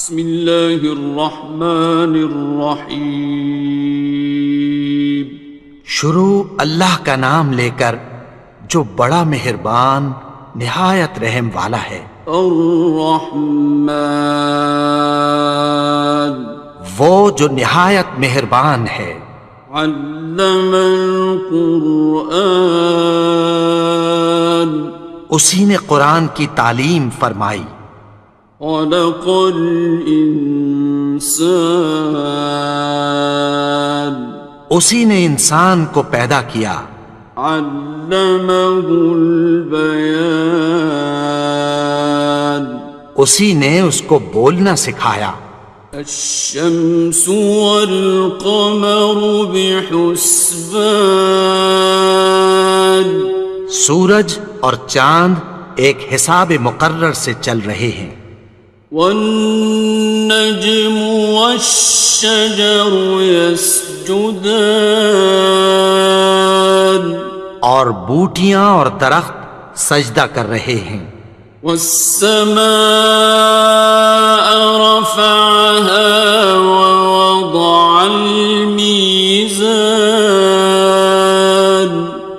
بسم اللہ الرحمن الرحیم۔ شروع اللہ کا نام لے کر جو بڑا مہربان نہایت رحم والا ہے۔ الرحمن، وہ جو نہایت مہربان ہے۔ علم القرآن، اسی نے قرآن کی تعلیم فرمائی۔ خلق الانسان، اسی نے انسان کو پیدا کیا۔ علمہ البیان، اسی نے اس کو بولنا سکھایا۔ الشمس والقمر بحسبان، سورج اور چاند ایک حساب مقرر سے چل رہے ہیں۔ والنجم والشجر يسجدان، اور بوٹیاں اور درخت سجدہ کر رہے ہیں۔ والسماء رفعها ووضع الميزان،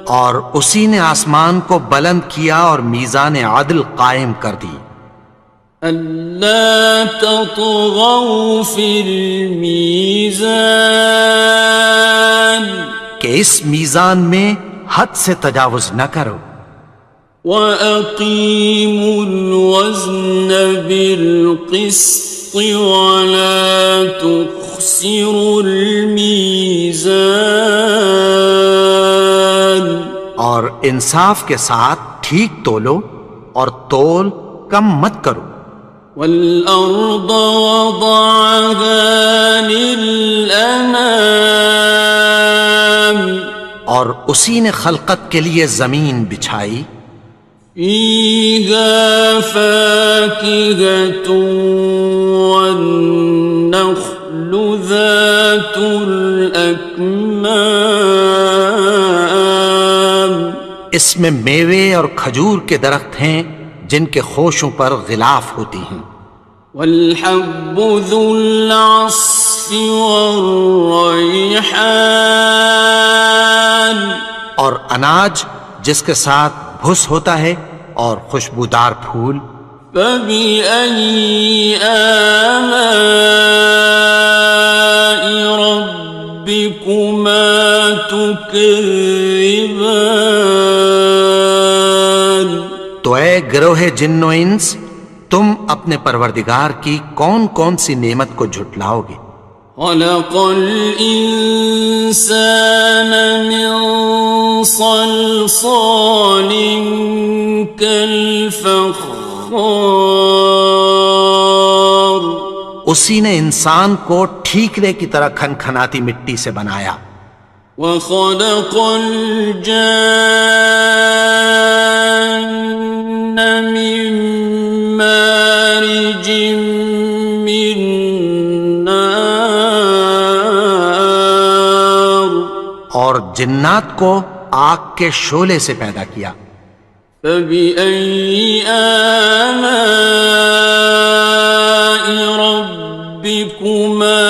اور اسی نے آسمان کو بلند کیا اور میزان عدل قائم کر دی۔ ألا تطغوا في الميزان، کہ اس میزان میں حد سے تجاوز نہ کرو۔ وَأَقِيمُوا الْوَزْنَ بِالْقِسْطِ وَلَا تُخْسِرُوا الْمِيزَانَ، اور انصاف کے ساتھ ٹھیک تولو اور تول کم مت کرو۔ وَالْأَرْضَ وَضَعَهَا لِلْأَنَامِ، اور اسی نے خلقت کے لیے زمین بچھائی۔ فِيهَا فَاكِهَةٌ وَالنَّخْلُ ذَاتُ الْأَكْمَامِ، اس میں میوے اور کھجور کے درخت ہیں جن کے خوشوں پر غلاف ہوتی ہیں۔ وَالْحَبُّ ذُو الْعَصْفِ وَالرَّيْحَانِ، اور اناج جس کے ساتھ بھس ہوتا ہے اور خوشبودار پھول۔ فَبِأَيِّ آلَاءِ رَبِّكُمَا تُكَذِّبَانِ، تو اے گروہ جن و انس، تم اپنے پروردگار کی کون کون سی نعمت کو جھٹلاؤ گے؟ خَلَقَ الْإِنسَانَ مِنْ صَلْصَالٍ كَالْفَخَّارِ، اسی نے انسان کو ٹھیکرے کی طرح کھنکھناتی مٹی سے بنایا۔ وَخَلَقَ الْجَانَّ مِن مَّارِجٍ مِّن نَّارٍ، اور جنات کو آگ کے شعلے سے پیدا کیا۔ فَبِأَيِّ آلَاءِ رَبِّكُمَا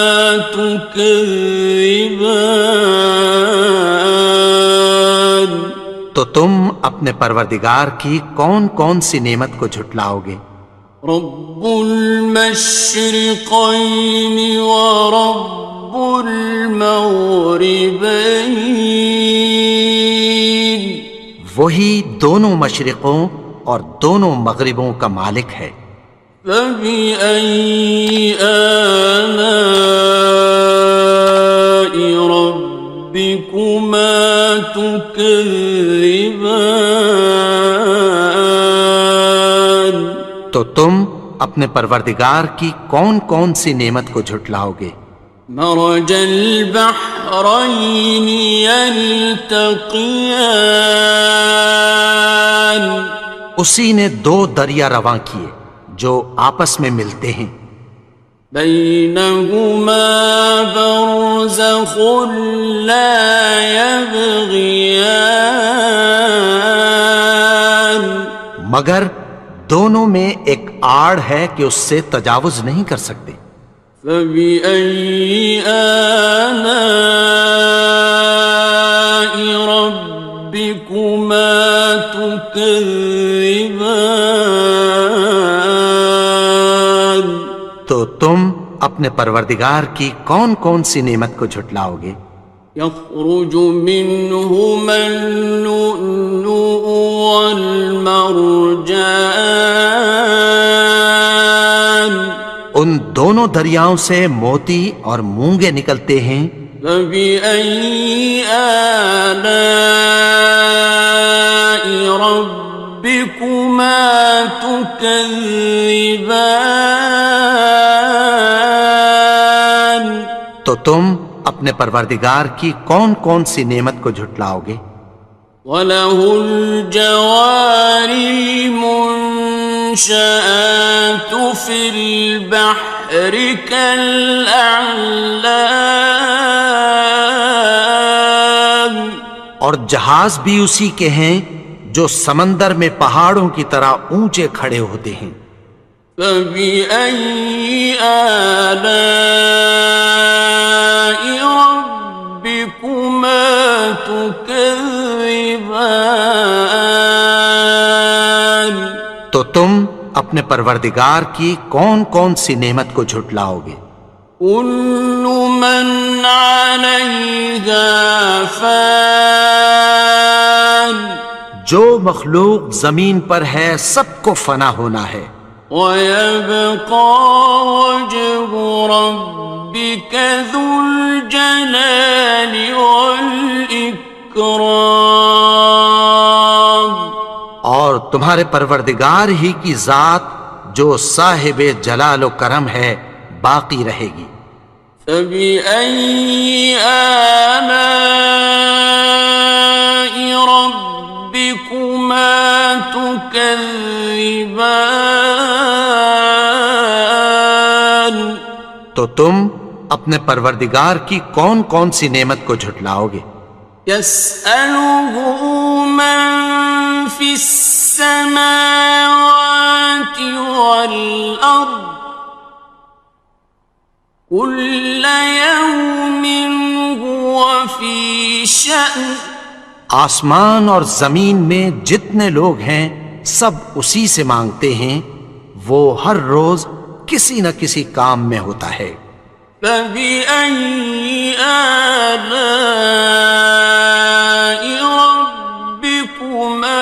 تُكَذِّبَانِ، تو تم اپنے پروردگار کی کون کون سی نعمت کو جھٹلاؤ گے؟ رب المشرقین ورب المغربین، وہی دونوں مشرقوں اور دونوں مغربوں کا مالک ہے۔ فَبِأَيِّ آلَاءِ رَبِّكُمَا تُكَذِّبَانِ، تو تم اپنے پروردگار کی کون کون سی نعمت کو جھٹلاؤ گے؟ مرج البحرین یلتقیان، اسی نے دو دریا رواں کیے جو آپس میں ملتے ہیں۔ بینہما برزخ لا یبغیان، مگر دونوں میں ایک آڑ ہے کہ اس سے تجاوز نہیں کر سکتے۔ فبأي آلاء ربكما تكذبان؟ تو تم اپنے پروردگار کی کون کون سی نعمت کو جھٹلاؤ گے؟ يخرج منهما اللؤلؤ والمرجان، ان دونوں دریاؤں سے موتی اور مونگے نکلتے ہیں۔ فبأي آلاء ربكما تكذبان؟ تو تم اپنے پروردگار کی کون کون سی نعمت کو جھٹلاؤ گے؟ وَلَهُ الْجَوَارِ الْمُنشَآتُ فِي الْبَحْرِ كَالْأَعْلَامِ، اور جہاز بھی اسی کے ہیں جو سمندر میں پہاڑوں کی طرح اونچے کھڑے ہوتے ہیں۔ فَبِأَيِّ آلَاءِ رَبِّكُمَا تُكَذِّبَانِ؟ تو تم اپنے پروردگار کی کون کون سی نعمت کو جھٹلاؤ گے؟ كُلُّ مَنْ عَلَيْهَا فَانٍ، جو مخلوق زمین پر ہے سب کو فنا ہونا ہے۔ وَيَبْقَى وَجْهُ رَبِّكَ ذُو الْجَلَالِ وَالْإِكْرَامِ، اور تمہارے پروردگار ہی کی ذات جو صاحب جلال و کرم ہے باقی رہے گی۔ فَبِأَيِّ آلَاءِ رَبِّكُمَا تُكَذِّبَانِ؟ تو تم اپنے پروردگار کی کون کون سی نعمت کو جھٹلاؤ گے؟ يَسْأَلُهُ مَن فِي السَّمَاوَاتِ وَالْأَرْضِ كُلَّ يَوْمٍ هُوَ فِي شَأْنٍ، آسمان اور زمین میں جتنے لوگ ہیں سب اسی سے مانگتے ہیں، وہ ہر روز کسی نہ کسی کام میں ہوتا ہے۔ فَبِأَيِّ آلَاءِ رَبِّكُمَا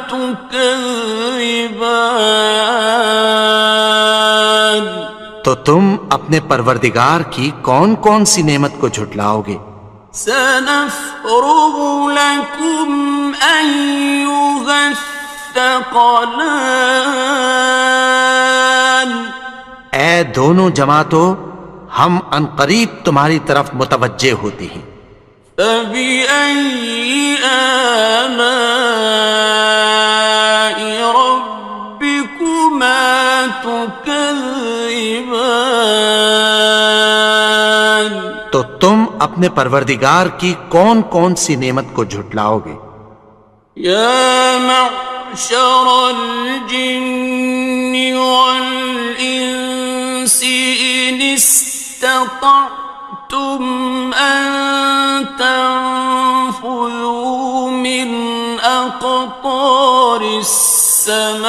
تُكَذِّبَانِ؟ تو تم اپنے پروردگار کی کون کون سی نعمت کو جھٹلاؤ گے؟ سَنَفْرُغُ لَكُمْ أَيُّهَ الثَّقَلَانِ، اے دونوں جماعتوں، ہم عنقریب تمہاری طرف متوجہ ہوتے ہیں۔ فَبِأَيِّ آلَاءِ رَبِّكُمَا تُكَذِّبَانِ؟ تو تم اپنے پروردگار کی کون کون سی نعمت کو جھٹلاؤ گے؟ يَا مَعْشَرَ الْجِنِّ وَالْإِنسِ إِنِ اسْتَطَعْتُمْ أَن تَنفُذُوا مِنْ أَقْطَارِ السَّمَاوَاتِ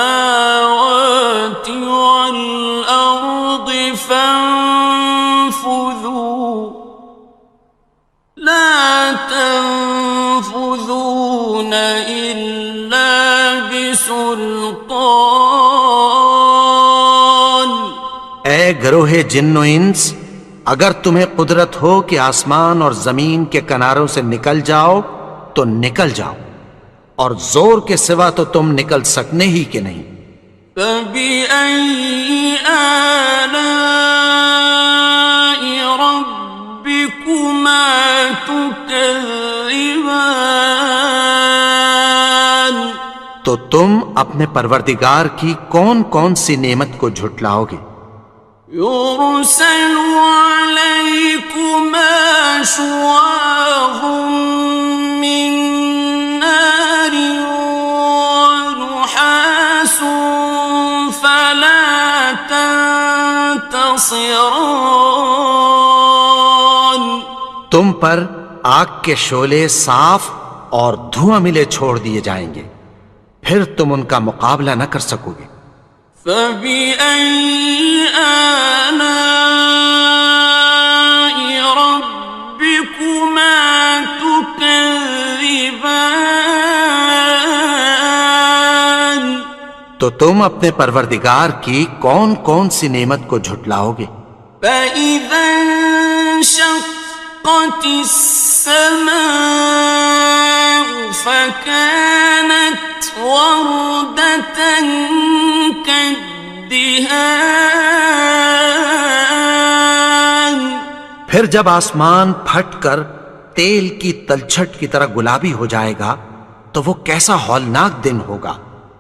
وَالْأَرْضِ فَانفُذُوا، لَا تَنفُذُونَ إِلَّا بِسُلْطَانٍ۔ اے گروہ جن و انس، اگر تمہیں قدرت ہو کہ آسمان اور زمین کے کناروں سے نکل جاؤ تو نکل جاؤ، اور زور کے سوا تو تم نکل سکنے ہی کہ نہیں۔ فَبِأَيِّ آلَاءِ رَبِّكُمَا تُكَذِّبَانِ؟ تو تم اپنے پروردگار کی کون کون سی نعمت کو جھٹلاؤ گے؟ يُرْسَلُ عَلَيْكُمَا شُوَاظٌ مِّن نَّارٍ وَنُحَاسٌ خاصران. تم پر آگ کے شعلے صاف اور دھواں ملے چھوڑ دیے جائیں گے، پھر تم ان کا مقابلہ نہ کر سکو گے۔ فَبِأَيِّ آلَاءِ رَبِّكُمَا تُكَذِّبَانِ. تو تم اپنے پروردگار کی کون کون سی نعمت کو جھٹلاؤ گے؟ فَإِذَا انشَقَّتِ السَّمَاءُ فَكَانَتْ وَرْدَةً كَالدِّهَانِ. پھر جب آسمان پھٹ کر تیل کی تلچھٹ کی طرح گلابی ہو جائے گا تو وہ کیسا ہولناک دن ہوگا۔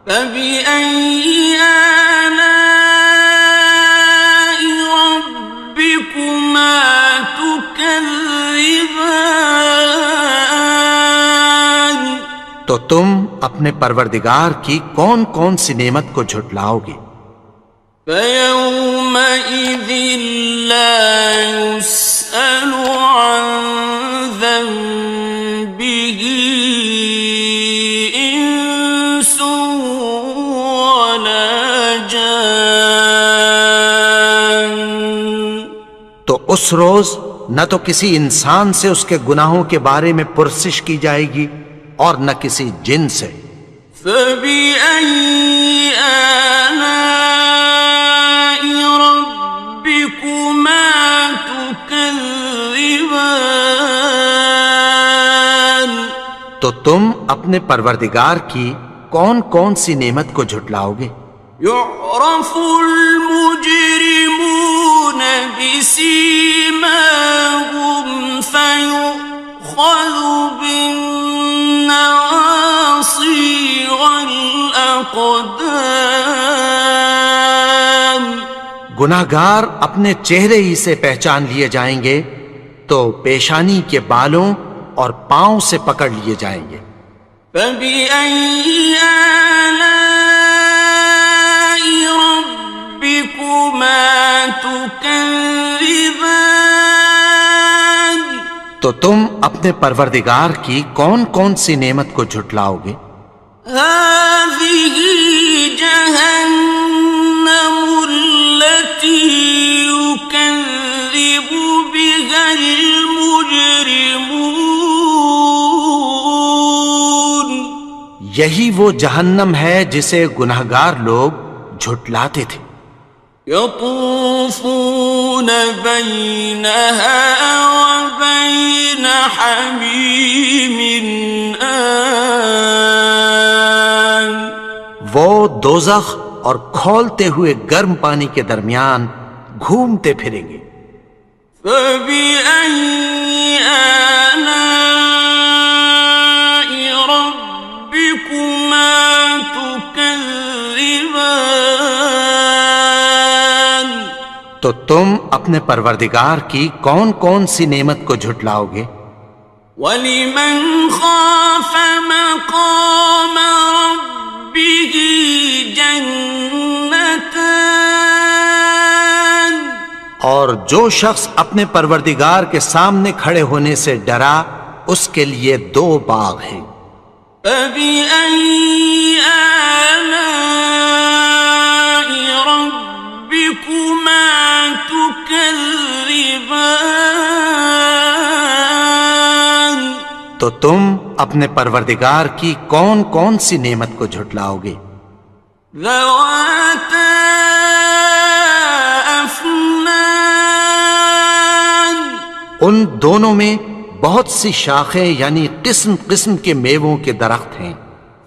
فَبِأَيِّ آلَاءِ رَبِّكُمَا تُكَذِّبَانِ. تو تم اپنے پروردگار کی کون کون سی نعمت کو جھٹلاؤ گے؟ فَيَوْمَئِذٍ لَا يُسْأَلُ عَنْ ذَنبِهِ إِنسٌ وَلَا جَانٌ. تو اس روز نہ تو کسی انسان سے اس کے گناہوں کے بارے میں پرسش کی جائے گی اور نہ کسی جن سے۔ فَبِأَيِّ آلَاءِ رَبِّكُمَا تُكَذِّبَانِ. تو تم اپنے پروردگار کی کون کون سی نعمت کو جھٹلاؤ گے؟ يُعْرَفُ الْمُجْرِمُونَ بِسِيمَاهُمْ فَيُؤْخَذُ بِالنَّوَاصِي وَالْأَقْدَامِ. گناہگار اپنے چہرے ہی سے پہچان لیے جائیں گے تو پیشانی کے بالوں اور پاؤں سے پکڑ لیے جائیں گے۔ فَبِأَيِّ آلَاءِ رَبِّكُمَا تُكَذِّبَانِ. تو تم اپنے پروردگار کی کون کون سی نعمت کو جھٹلاؤ گے؟ هَٰذِهِ جَهَنَّمُ الَّتِي يُكَذِّبُ بِهَا الْمُجْرِمُونَ. یہی وہ جہنم ہے جسے گناہگار لوگ جھٹلاتے تھے۔ يَطُوفُونَ بَيْنَهَا وَبَيْنَ حَمِيمٍ آنٍ. وہ دوزخ اور کھولتے ہوئے گرم پانی کے درمیان گھومتے پھریں گے۔ فَبِأَيِّ آلَاءِ رَبِّكُمَا تُكَذِّبَانِ. تو تم اپنے پروردگار کی کون کون سی نعمت کو جھٹلاؤ گے؟ وَلِمَنْ خَافَ مَقَامَ رَبِّهِ جَنَّتَانِ. اور جو شخص اپنے پروردگار کے سامنے کھڑے ہونے سے ڈرا اس کے لیے دو باغ ہیں۔ فَبِأَيِّ آلَاءِ رَبِّكُمَا تُكَذِّبَانِ. تو تم اپنے پروردگار کی کون کون سی نعمت کو جھٹلاؤ گے؟ ذَوَاتَا أَفْنَانٍ. ان دونوں میں بہت سی شاخیں یعنی قسم قسم کے میووں کے درخت ہیں۔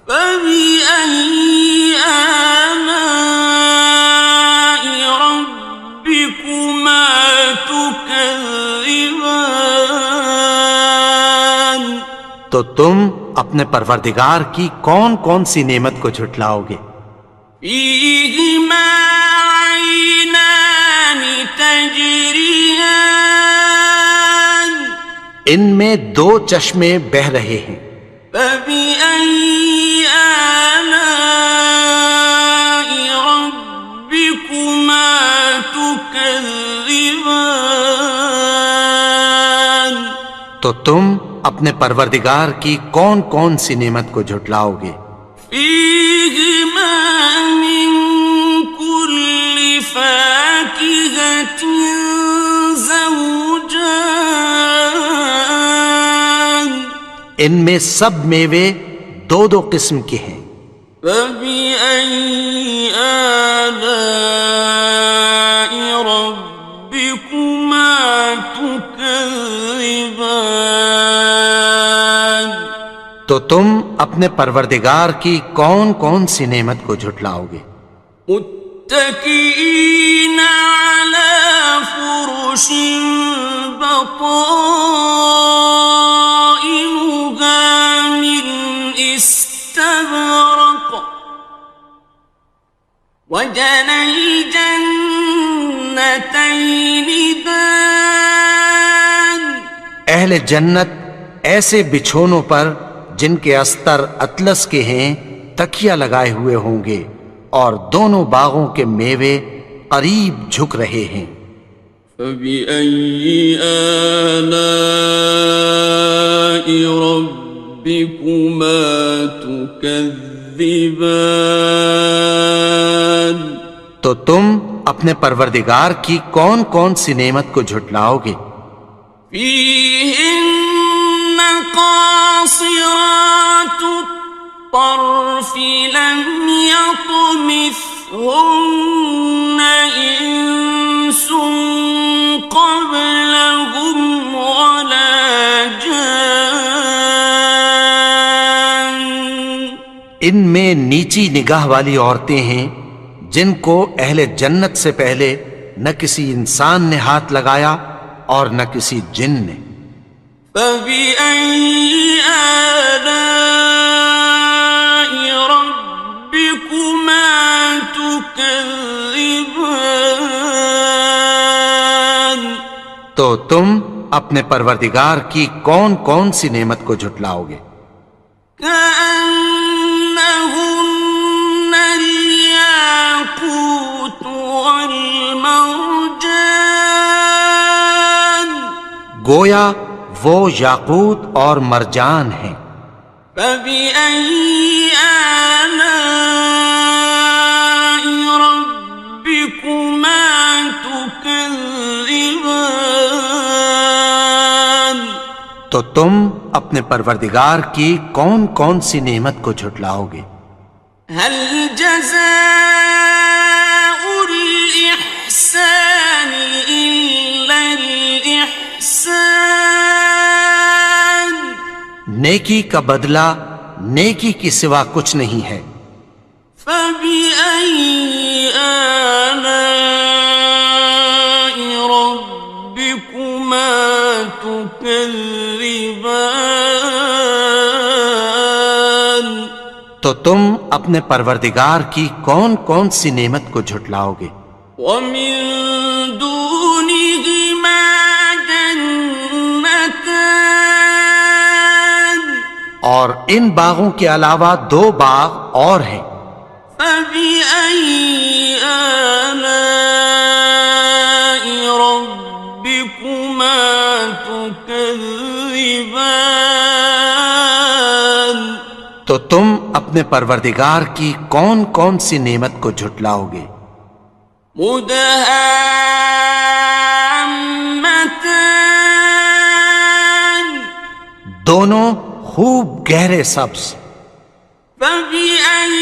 فَبِأَيِّ آلَاءِ رَبِّكُمَا تُكَذِّبَانِ. تو تم اپنے پروردگار کی کون کون سی نعمت کو جھٹلاؤ گے؟ فِيهِمَا عَيْنَانِ تَجْرِيَانِ. ان میں دو چشمے بہہ رہے ہیں۔ فَبِأَيِّ آلَاءِ رَبِّكُمَا تُكَذِّبَانِ. تكذبان تو تم اپنے پروردگار کی کون کون سی نعمت کو جھٹلاؤ گے؟ فيهما من كل فاكهة زوجان ان میں سب میوے دو دو قسم کے ہیں۔ فبأي آلاء ربكما تكذبان تو تم اپنے پروردگار کی کون کون سی نعمت کو جھٹلاؤ گے؟ متكئين على فرش بطائنها من استبرق وجنى الجنتين دان اہل جنت ایسے بچھونوں پر جن کے استر اطلس کے ہیں تکیہ لگائے ہوئے ہوں گے، اور دونوں باغوں کے میوے قریب جھک رہے ہیں۔ فبأي آلاء ربكما تكذبان تو تم اپنے پروردگار کی کون کون سی نعمت کو جھٹلاؤ گے؟ فيهن قاصرات الطرف لم يطمثهن إنس قبلهم ولا جان ان میں نیچی نگاہ والی عورتیں ہیں جن کو اہل جنت سے پہلے نہ کسی انسان نے ہاتھ لگایا اور نہ کسی جن نے۔ فبأي آلاء ربكما تكذبان تو تم اپنے پروردگار کی کون کون سی نعمت کو جھٹلاؤ گے؟ كأنهن الياقوت والمرجان گویا وہ یاقوت اور مرجان ہیں۔ فبأي آلاء ربكما تكذبان تو تم اپنے پروردگار کی کون کون سی نعمت کو جھٹلاؤ گے؟ هل جزاء الإحسان إلا الإحسان نیکی کا بدلہ نیکی کی سوا کچھ نہیں ہے۔ فبأي آلاء ربكما تكذبان تو تم اپنے پروردگار کی کون کون سی نعمت کو جھٹلاؤ گے؟ ومن دونهما جنتان اور ان باغوں کے علاوہ دو باغ اور ہیں۔ فبأي آلاء ربكما تكذبان تو تم اپنے پروردگار کی کون کون سی نعمت کو جھٹلاؤ گے؟ مدهامتان دونوں خوب گہرے سبز۔ فبأي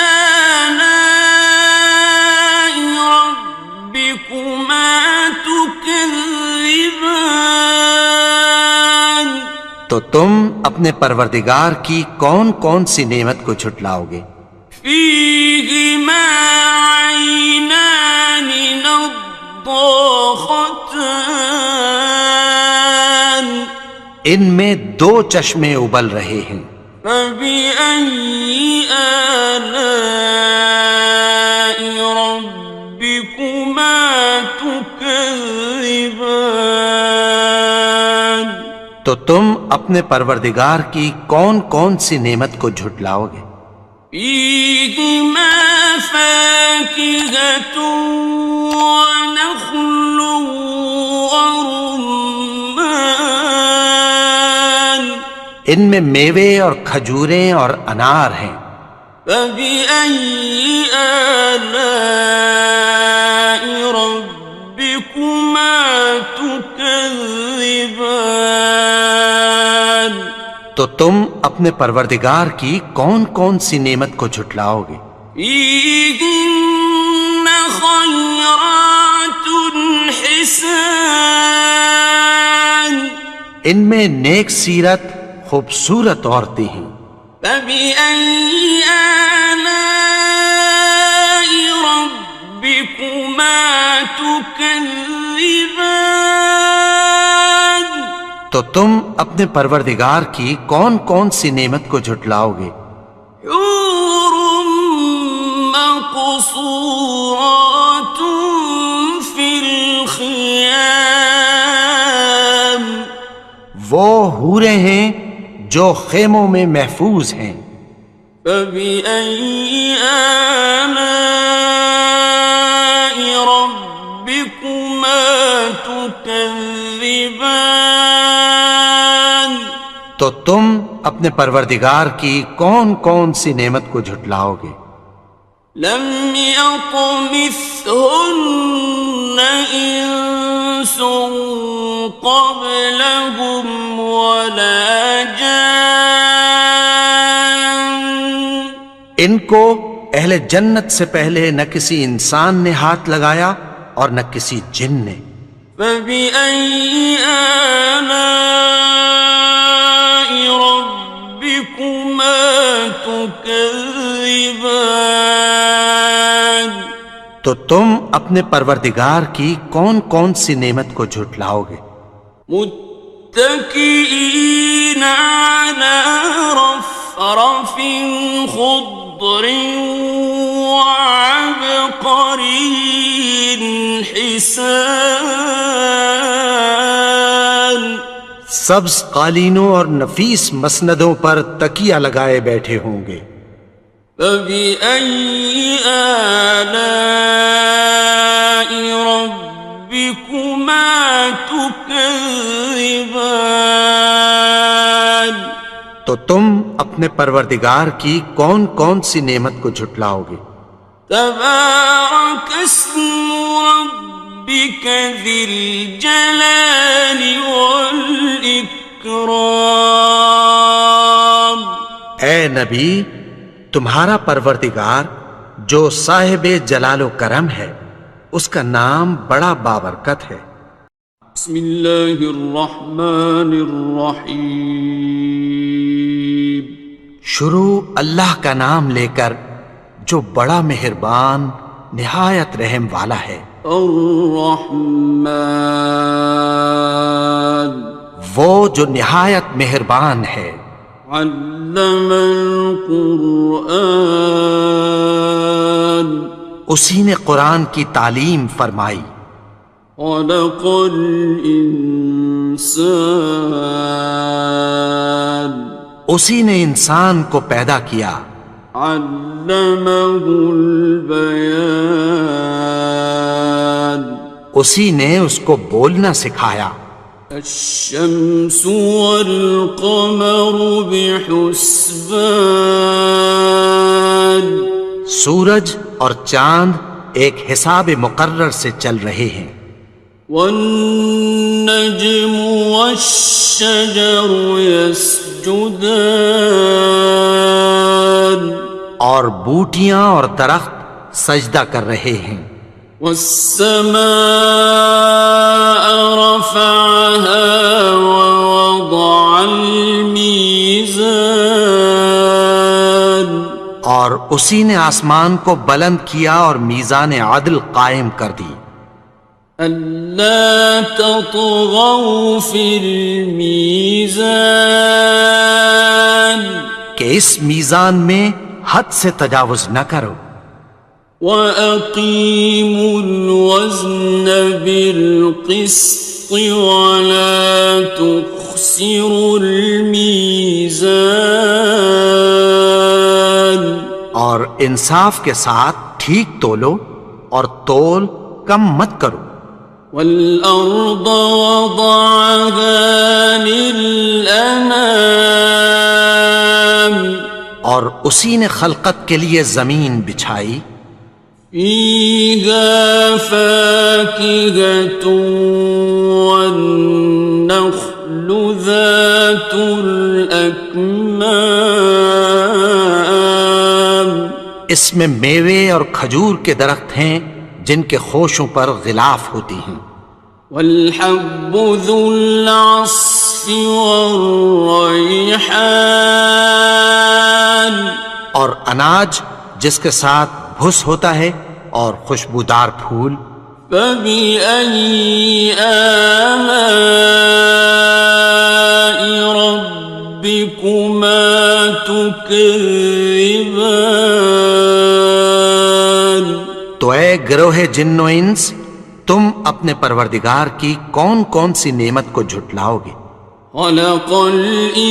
آلاء ربكما تكذبان تو تم اپنے پروردگار کی کون کون سی نعمت کو جھٹلاؤ گے؟ فيهما عينان نضاختان ان میں دو چشمے ابل رہے ہیں۔ فبأي آلاء ربكما تكذبان تو تم اپنے پروردگار کی کون کون سی نعمت کو جھٹلاؤ گے؟ فيهما فاكهة ونخل ورمان ان میں میوے اور کھجوریں اور انار ہیں. فبأي آلاء ربكما تكذبان تو تم اپنے پروردگار کی کون کون سی نعمت کو جھٹلاؤ گے؟ فيهن خيرات حسان ان میں نیک سیرت خوبصورت عورتیں ہیں. فبأي آلاء ربكما تكذبان تو تم اپنے پروردگار کی کون کون سی نعمت کو جھٹلاؤ گے؟ حور مقصورات في الخيام وہ حوریں ہیں جو خیموں میں محفوظ ہیں. فبأي آلاء ربكما تكذبان تو تم اپنے پروردگار کی کون کون سی نعمت کو جھٹلاؤ گے؟ لم يطمثهن إنس قبلهم ولا جان ان کو اہل جنت سے پہلے نہ کسی انسان نے ہاتھ لگایا اور نہ کسی جن نے. فبأي آلاء ربكما تكذبان تو تم اپنے پروردگار کی کون کون سی نعمت کو جھٹلاؤ گے؟ متكئين على رفرف خضر وعبقري حسان سبز قالینوں اور نفیس مسندوں پر تکیہ لگائے بیٹھے ہوں گے. فبأي آلاء ربكما تكذبان تو تم اپنے پروردگار کی کون کون سی نعمت کو جھٹلاؤ گے؟ تبارك اسم ربك ذي الجلال والإكرام اے نبی، تمہارا پروردگار جو صاحب جلال و کرم ہے، اس کا نام بڑا بابرکت ہے. بسم اللہ الرحمن الرحیم شروع اللہ کا نام لے کر جو بڑا مہربان نہایت رحم والا ہے. الرحمن وہ جو نہایت مہربان ہے. علم القرآن اسی نے قرآن کی تعلیم فرمائی. خلق الانسان اسی نے انسان کو پیدا کیا. علمہ البیان اسی نے اس کو بولنا سکھایا. الشمس والقمر بحسبان سورج اور چاند ایک حساب مقرر سے چل رہے ہیں. والنجم والشجر يسجدان اور بوٹیاں اور درخت سجدہ کر رہے ہیں. والسماء رفعها ووضع الميزان اور اسی نے آسمان کو بلند کیا اور میزان عدل قائم کر دی. ألا تطغوا في الميزان کہ اس میزان میں حد سے تجاوز نہ کرو. وَأَقِيمُوا الْوَزْنَ بِالْقِسْطِ وَلَا تُخْسِرُوا الْمِيزَانَ اور انصاف کے ساتھ ٹھیک تولو اور تول کم مت کرو. والأرض وضعها للأنام اور اسی نے خلقت کے لیے زمین بچھائی. فيها فاكهة والنخل ذات الأكمام اس میں میوے اور کھجور کے درخت ہیں جن کے خوشوں پر غلاف ہوتی ہیں. والحب ذو العصف والریحان اور اناج جس کے ساتھ بھس ہوتا ہے اور خوشبودار پھول. فبأي آلاء ربكما تكذبان تو اے گروہ جن و انس تم اپنے پروردگار کی کون کون سی نعمت کو جھٹلاؤ گے. خلق الإنسان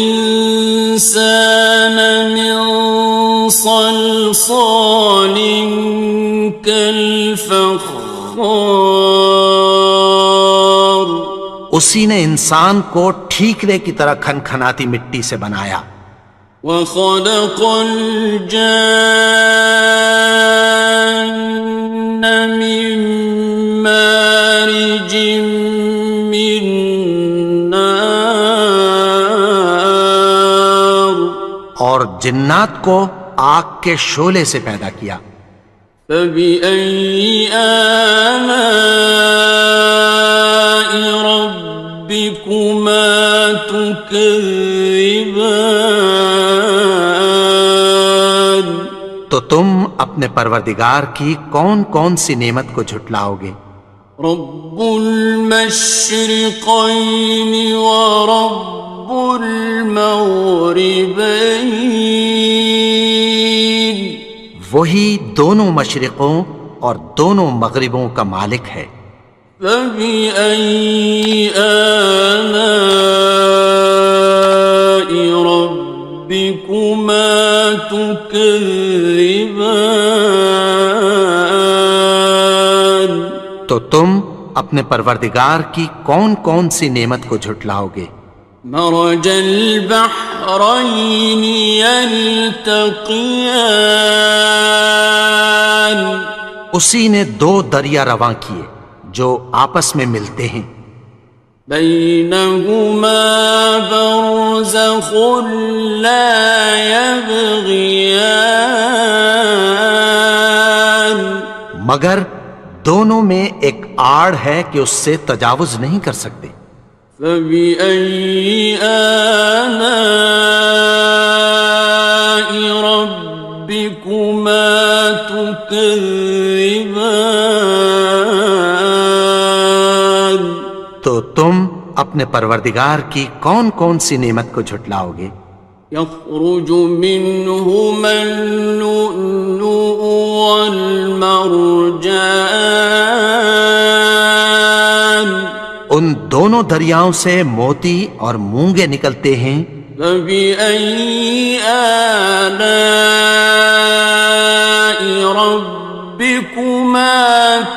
من صلصال كالفخار اسی نے انسان کو ٹھیکرے کی طرح کھنکھناتی مٹی سے بنایا. وخلق الجان من مارج من نار اور جنات کو آگ کے شعلے سے پیدا کیا. فبأي آلاء ربكما تكذبان تو تم اپنے پروردگار کی کون کون سی نعمت کو جھٹلاؤ گے. رب المشرقين ورب المغربين وہی دونوں مشرقوں اور دونوں مغربوں کا مالک ہے. فبأي آلاء ربكما تكذبان تو تم اپنے پروردگار کی کون کون سی نعمت کو جھٹلاؤ گے. مرج البحرين يلتقيان اسی نے دو دریا رواں کیے جو آپس میں ملتے ہیں. بينهما برزخ لا يبغيان مگر دونوں میں ایک آڑ ہے کہ اس سے تجاوز نہیں کر سکتے. فبأي آلاء ربكما تكذبان تو تم اپنے پروردگار کی کون کون سی نعمت کو جھٹلاؤ گے. يخرج منهما اللؤلؤ والمرجان ان دونوں دریاؤں سے موتی اور مونگے نکلتے ہیں. فبأي آلاء ربكما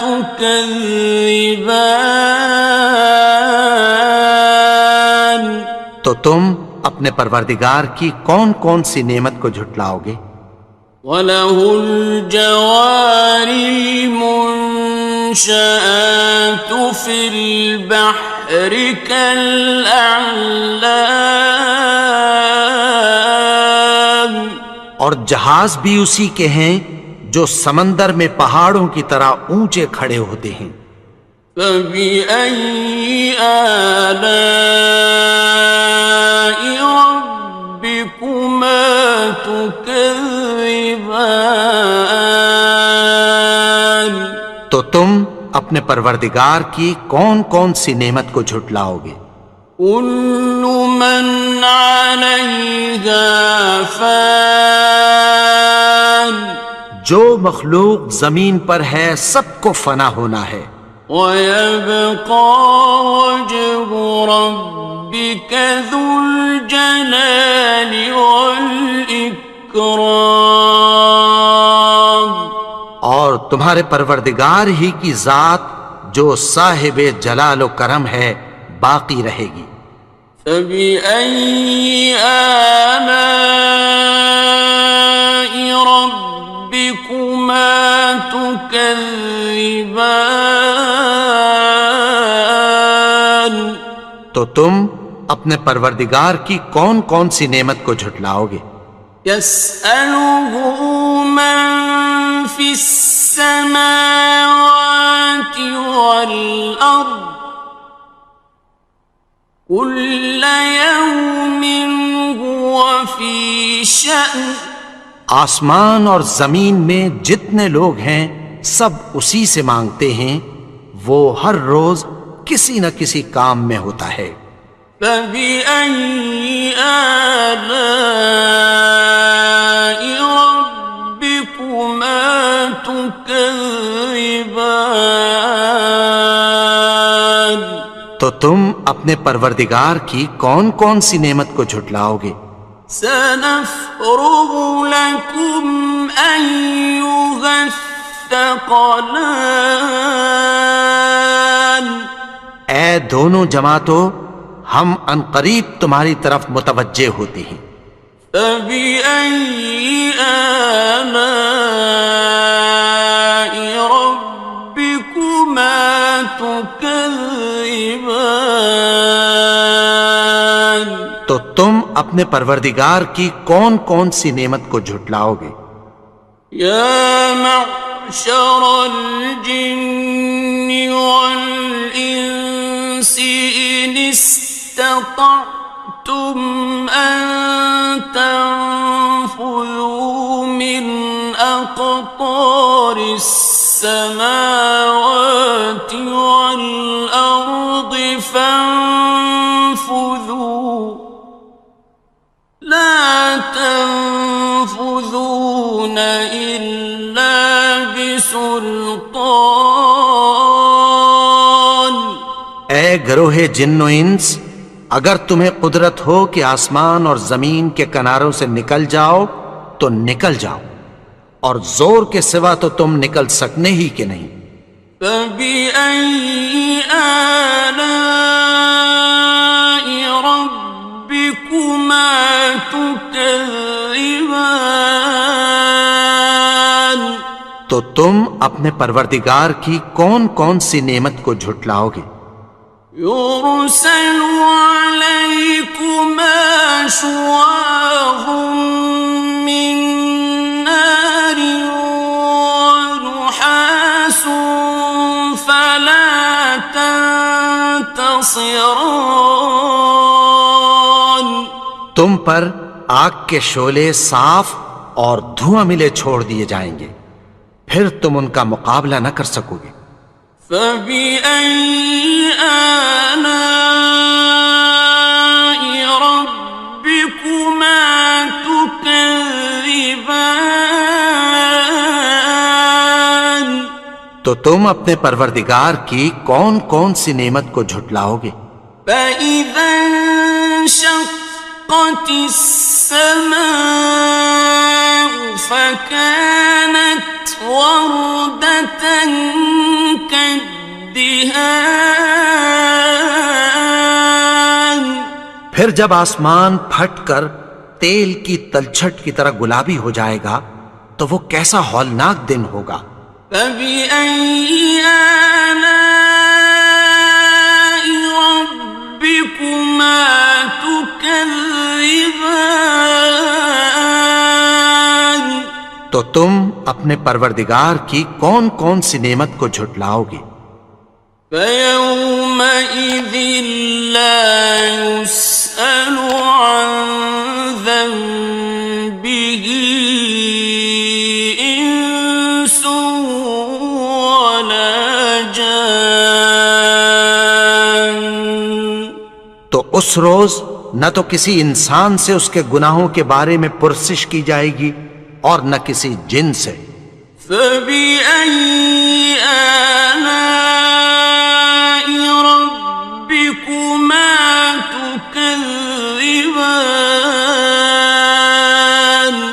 تكذبان تو تم اپنے پروردگار کی کون کون سی نعمت کو جھٹلاؤ گے. وَلَهُ الْجَوَارِ الْمُنشَآتُ فِي الْبَحْرِ كَالْأَعْلَامِ اور جہاز بھی اسی کے ہیں جو سمندر میں پہاڑوں کی طرح اونچے کھڑے ہوتے ہیں. فَبِأَيِّ آلَاءِ رَبِّكُمَا تُكَذِّبَانِ تو تم اپنے پروردگار کی کون کون سی نعمت کو جھٹلاؤ گے. كُلُّ مَنْ عَلَيْهَا فَانٍ جو مخلوق زمین پر ہے سب کو فنا ہونا ہے. وَيَبْقَى وَجْهُ رَبِّكَ ذُو الْجَلَالِ وَالْإِكْرَامِ تمہارے پروردگار ہی کی ذات جو صاحب جلال و کرم ہے باقی رہے گی۔ فبأي آلاء ربكما تكذبان؟ تو تم اپنے پروردگار کی کون کون سی نعمت کو جھٹلاؤ گے؟ يسأله من في السماوات والأرض كل يوم هو في شأن۔ آسمان اور زمین میں جتنے لوگ ہیں سب اسی سے مانگتے ہیں، وہ ہر روز کسی نہ کسی کام میں ہوتا ہے۔ فبأي آلاء ربكما تكذبان؟ تو تم اپنے پروردگار کی کون کون سی نعمت کو جھٹلاؤ گے؟ سنفرغ لكم أيها الثقلان۔ اے دونوں جماعتوں، ہم عنقریب تمہاری طرف متوجہ ہوتے ہیں۔ فبأي آلاء ربكما تكذبان؟ تو تم اپنے پروردگار کی کون کون سی نعمت کو جھٹلاؤ گے؟ يا معشر الجن والإنس إن استطعتم أن تنفذوا من أقطار السماوات والأرض فانفذوا لا تنفذون إلا بسلطان۔ اے گروہ جن و انس، اگر تمہیں قدرت ہو کہ آسمان اور زمین کے کناروں سے نکل جاؤ تو نکل جاؤ، اور زور کے سوا تو تم نکل سکنے ہی کہ نہیں۔ فبأي آلاء ربكما تكذبان؟ تو تم اپنے پروردگار کی کون کون سی نعمت کو جھٹلاؤ گے؟ يرسل عليكما شواظ من نار ونحاس فلا تنتصران۔ تم پر آگ کے شعلے صاف اور دھواں ملے چھوڑ دیے جائیں گے، پھر تم ان کا مقابلہ نہ کر سکو گے۔ فبأي آلاء ربكما تكذبان؟ تو تم اپنے پروردگار کی کون کون سی نعمت کو جھٹلاؤ گے؟ فإذا انشقت السماء فكانت وردة كالدهان۔ پھر جب آسمان پھٹ کر تیل کی تلچھٹ کی طرح گلابی ہو جائے گا تو وہ کیسا ہولناک دن ہوگا۔ فبأي آلاء ربكما تكذبان؟ تو تم اپنے پروردگار کی کون کون سی نعمت کو جھٹلاؤ گے؟ فيومئذ لا يسأل عن ذنبه إنس ولا جان۔ تو اس روز نہ تو کسی انسان سے اس کے گناہوں کے بارے میں پرسش کی جائے گی اور نہ کسی جن سے۔ فبأي آلاء ربكما تكذبان؟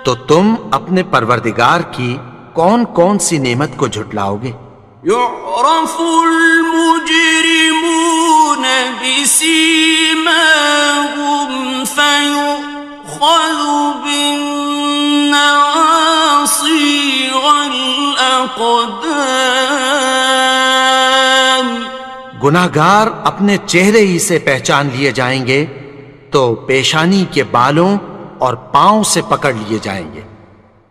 تو تم اپنے پروردگار کی کون کون سی نعمت کو جھٹلاؤ گے؟ يعرف المجرمون بسيماهم فيؤخذ بالنواصي والأقدام. گناہگار اپنے چہرے ہی سے پہچان لیے جائیں گے تو پیشانی کے بالوں اور پاؤں سے پکڑ لیے جائیں گے.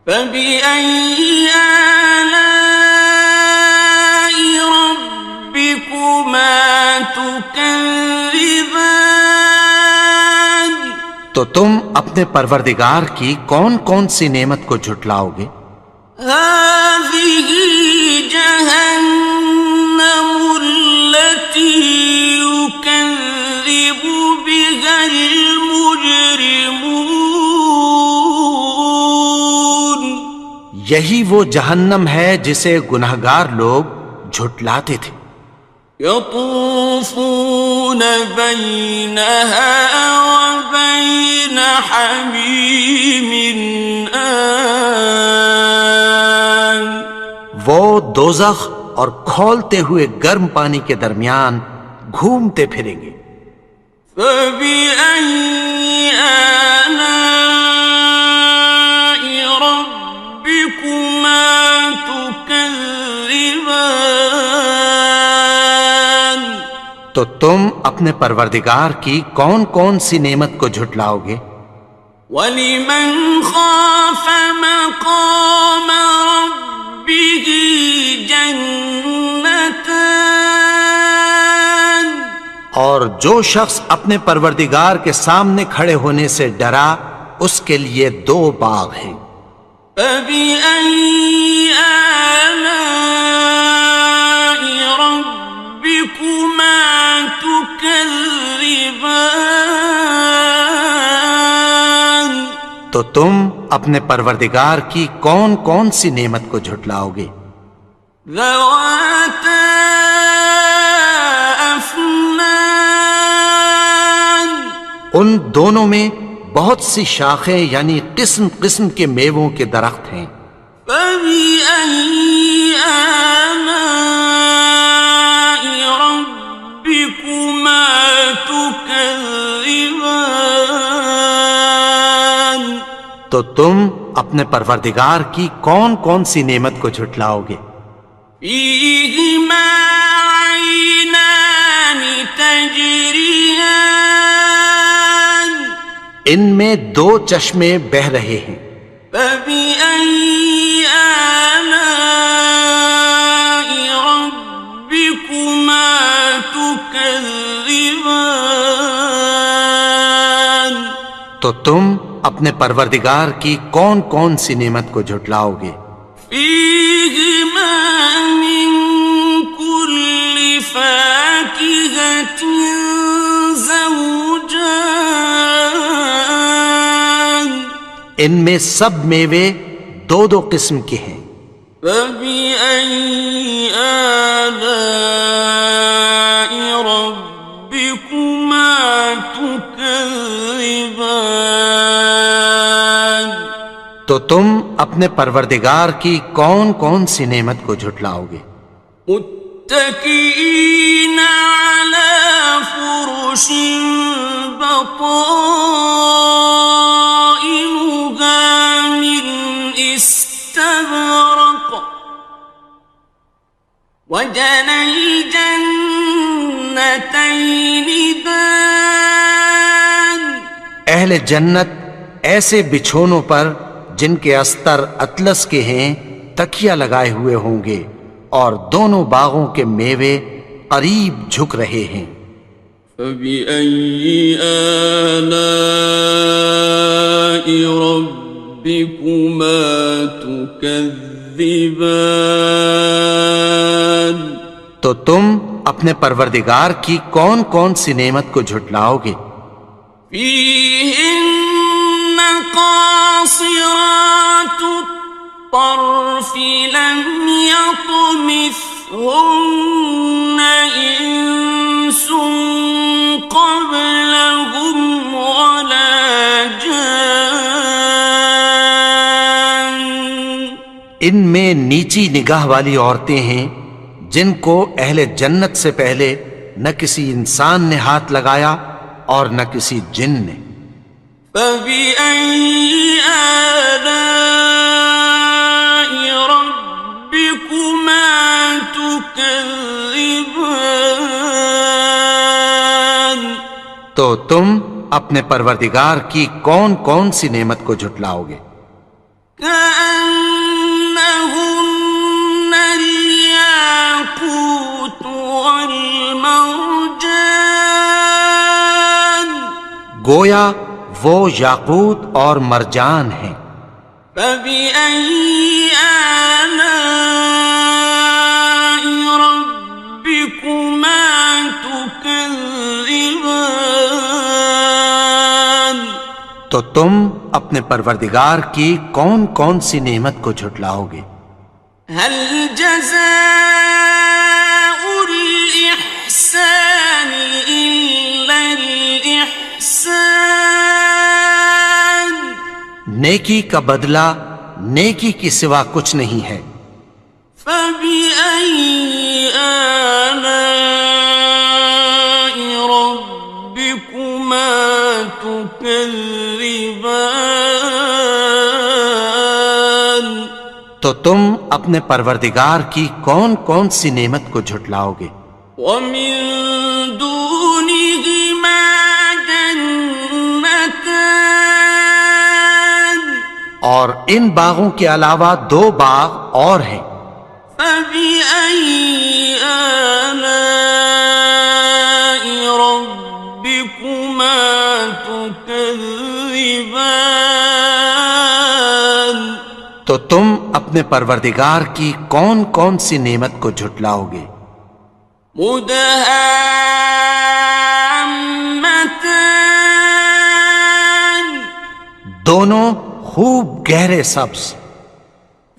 فبأي آلاء ربكما تكذبان. تو تم اپنے پروردگار کی کون کون سی نعمت کو جھٹلاؤ گے؟ هذه جهنم التي يكذب بها المجرمون. یہی وہ جہنم ہے جسے گناہگار لوگ جھٹلاتے تھے. يطوفون بينها وبين حميم آن. وہ دوزخ اور کھولتے ہوئے گرم پانی کے درمیان گھومتے پھریں گے. فبأي آلاء ربكما تكذبان. تو تم اپنے پروردگار کی کون کون سی نعمت کو جھٹلاؤ گے؟ وَلِمَنْ خَافَ مَقَامَ رَبِّهِ جَنَّتَانِ. اور جو شخص اپنے پروردگار کے سامنے کھڑے ہونے سے ڈرا اس کے لیے 2 باغ ہیں. فَبِأَيِّ آلَاءِ رَبِّكُمَا تُكَذِّبَانِ. تو تم اپنے پروردگار کی کون کون سی نعمت کو جھٹلاؤ گے؟ ذَوَاتَا أَفْنَانٍ. ان دونوں میں بہت سی شاخیں یعنی قسم قسم کے میووں کے درخت ہیں. فَبِأَيِّ آلَاءِ رَبِّكُمَا تُكَذِّبَانِ. تو تم اپنے پروردگار کی کون کون سی نعمت کو جھٹلاؤ گے؟ فِيهِمَا عَيْنَانِ تَجْرِيَانِ. ان میں 2 چشمے بہہ رہے ہیں. فَبِأَيِّ آلَاءِ رَبِّكُمَا تُكَذِّبَانِ. تو تم اپنے پروردگار کی کون کون سی نعمت کو جھٹلاؤ گے؟ فِيهِمَا مِن كُلِّ فَاكِهَةٍ زَوْجَانِ. ان میں سب میوے 2 قسم کے ہیں. فَبِأَيِّ آلَاءِ رَبِّكُمَا تُكَذِّبَانِ. تو تم اپنے پروردگار کی کون کون سی نعمت کو جھٹلاؤ گے؟ متكئين على فرش بطائنها من استبرق وجنى الجنتين دان. اہل جنت ایسے بچھونوں پر جن کے استر اطلس کے ہیں تکیہ لگائے ہوئے ہوں گے اور دونوں باغوں کے میوے قریب جھک رہے ہیں. فَبِأَيِّ آلَاءِ رَبِّكُمَا تُكَذِّبَانِ. تو تم اپنے پروردگار کی کون کون سی نعمت کو جھٹلاؤ گے؟ فِيهِنَّ قَاصِرَاتُ الطَّرْفِ لَمْ يَطْمِثْهُنَّ إِنسٌ قَبْلَهُمْ وَلَا جَانٌّ. ان میں نیچی نگاہ والی عورتیں ہیں جن کو اہل جنت سے پہلے نہ کسی انسان نے ہاتھ لگایا اور نہ کسی جن نے۔ فَبِأَيِّ آلَاءِ رَبِّكُمَا تُكَذِّبَانِ؟ تو تم اپنے پروردگار کی کون کون سی نعمت کو جھٹلاؤ گے؟ كأنهن الياقوت والمرجان، گویا وہ یاقوت اور مرجان ہیں۔ فبأي آلاء ربكما تكذبان؟ تو تم اپنے پروردگار کی کون کون سی نعمت کو جھٹلاؤ گے؟ هل جزاء الإحسان إلا الإحسان؟ نیکی کا بدلہ نیکی کی سوا کچھ نہیں ہے۔ فبأي آلاء ربكما تكذبان؟ تو تم اپنے پروردگار کی کون کون سی نعمت کو جھٹلاؤ گے؟ ومن دونهما جنتان، اور ان باغوں کے علاوہ دو باغ اور ہیں۔ فبأي آلاء ربكما تكذبان؟ تو تم اپنے پروردگار کی کون کون سی نعمت کو جھٹلاؤ گے؟ مدہامتان، دونوں خوب گہرے سبز۔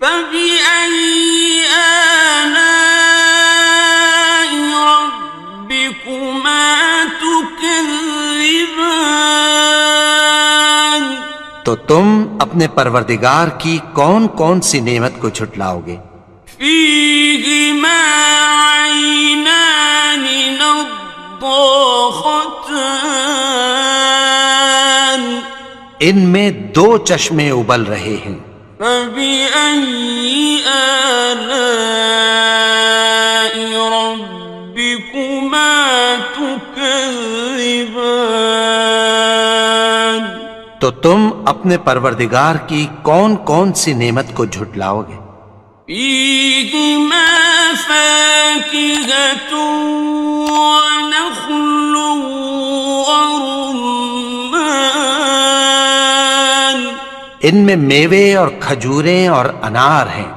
فبأي آلاء ربكما تكذبان؟ تو تم اپنے پروردگار کی کون کون سی نعمت کو جھٹلاؤ گے؟ فيهما عينان نضاختان، ان میں دو چشمے ابل رہے ہیں۔ فبأي آلاء ربكما تكذبان؟ تو تم اپنے پروردگار کی کون کون سی نعمت کو جھٹلاؤ گے؟ فيهما فاكهة ونخل ورمان، ان میں میوے اور کھجوریں اور انار ہیں۔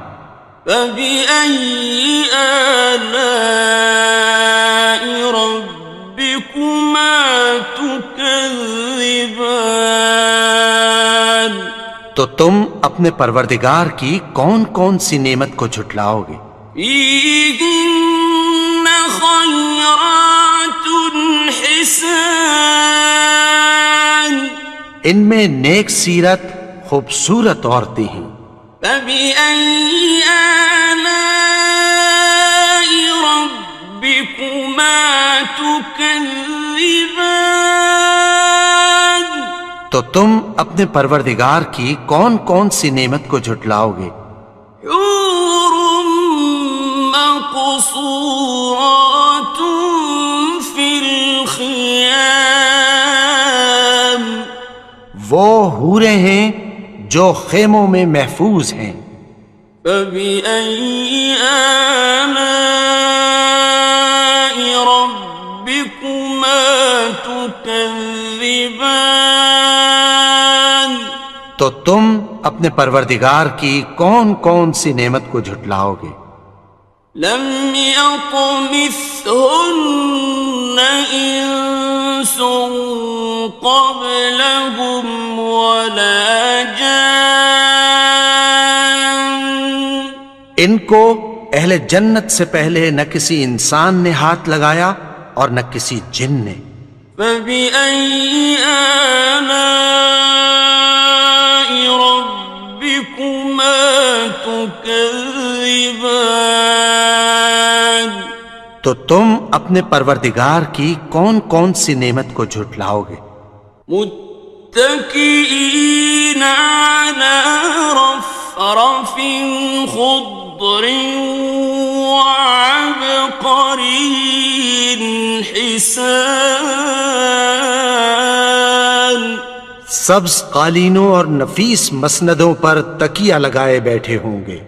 فبأي آلاء ربكما تكذبان؟ تو تم اپنے پروردگار کی کون کون سی نعمت کو جھٹلاؤ گے؟ فيهن خيرات حسان، ان میں نیک سیرت خوبصورت عورتیں ہیں۔ فبأي آلاء ربكما تكذبان؟ تو تم اپنے پروردگار کی کون کون سی نعمت کو جھٹلاؤ گے؟ حور مقصورات في الخيام، وہ حوریں ہیں جو خیموں میں محفوظ ہیں۔ فبأي آلاء ربكما تكذبان؟ تو تم اپنے پروردگار کی کون کون سی نعمت کو جھٹلاؤ گے؟ لم يطمثهن إنس قبلهم ولا جان، ان کو اہل جنت سے پہلے نہ کسی انسان نے ہاتھ لگایا اور نہ کسی جن نے۔ فبأي آلاء ربكما تكذبان؟ تكذبان تو تم اپنے پروردگار کی کون کون سی نعمت کو جھٹلاؤ گے؟ متكئين على رفرف خضر وعبقري حسان سبز قالینوں اور نفیس مسندوں پر تکیہ لگائے بیٹھے ہوں گے۔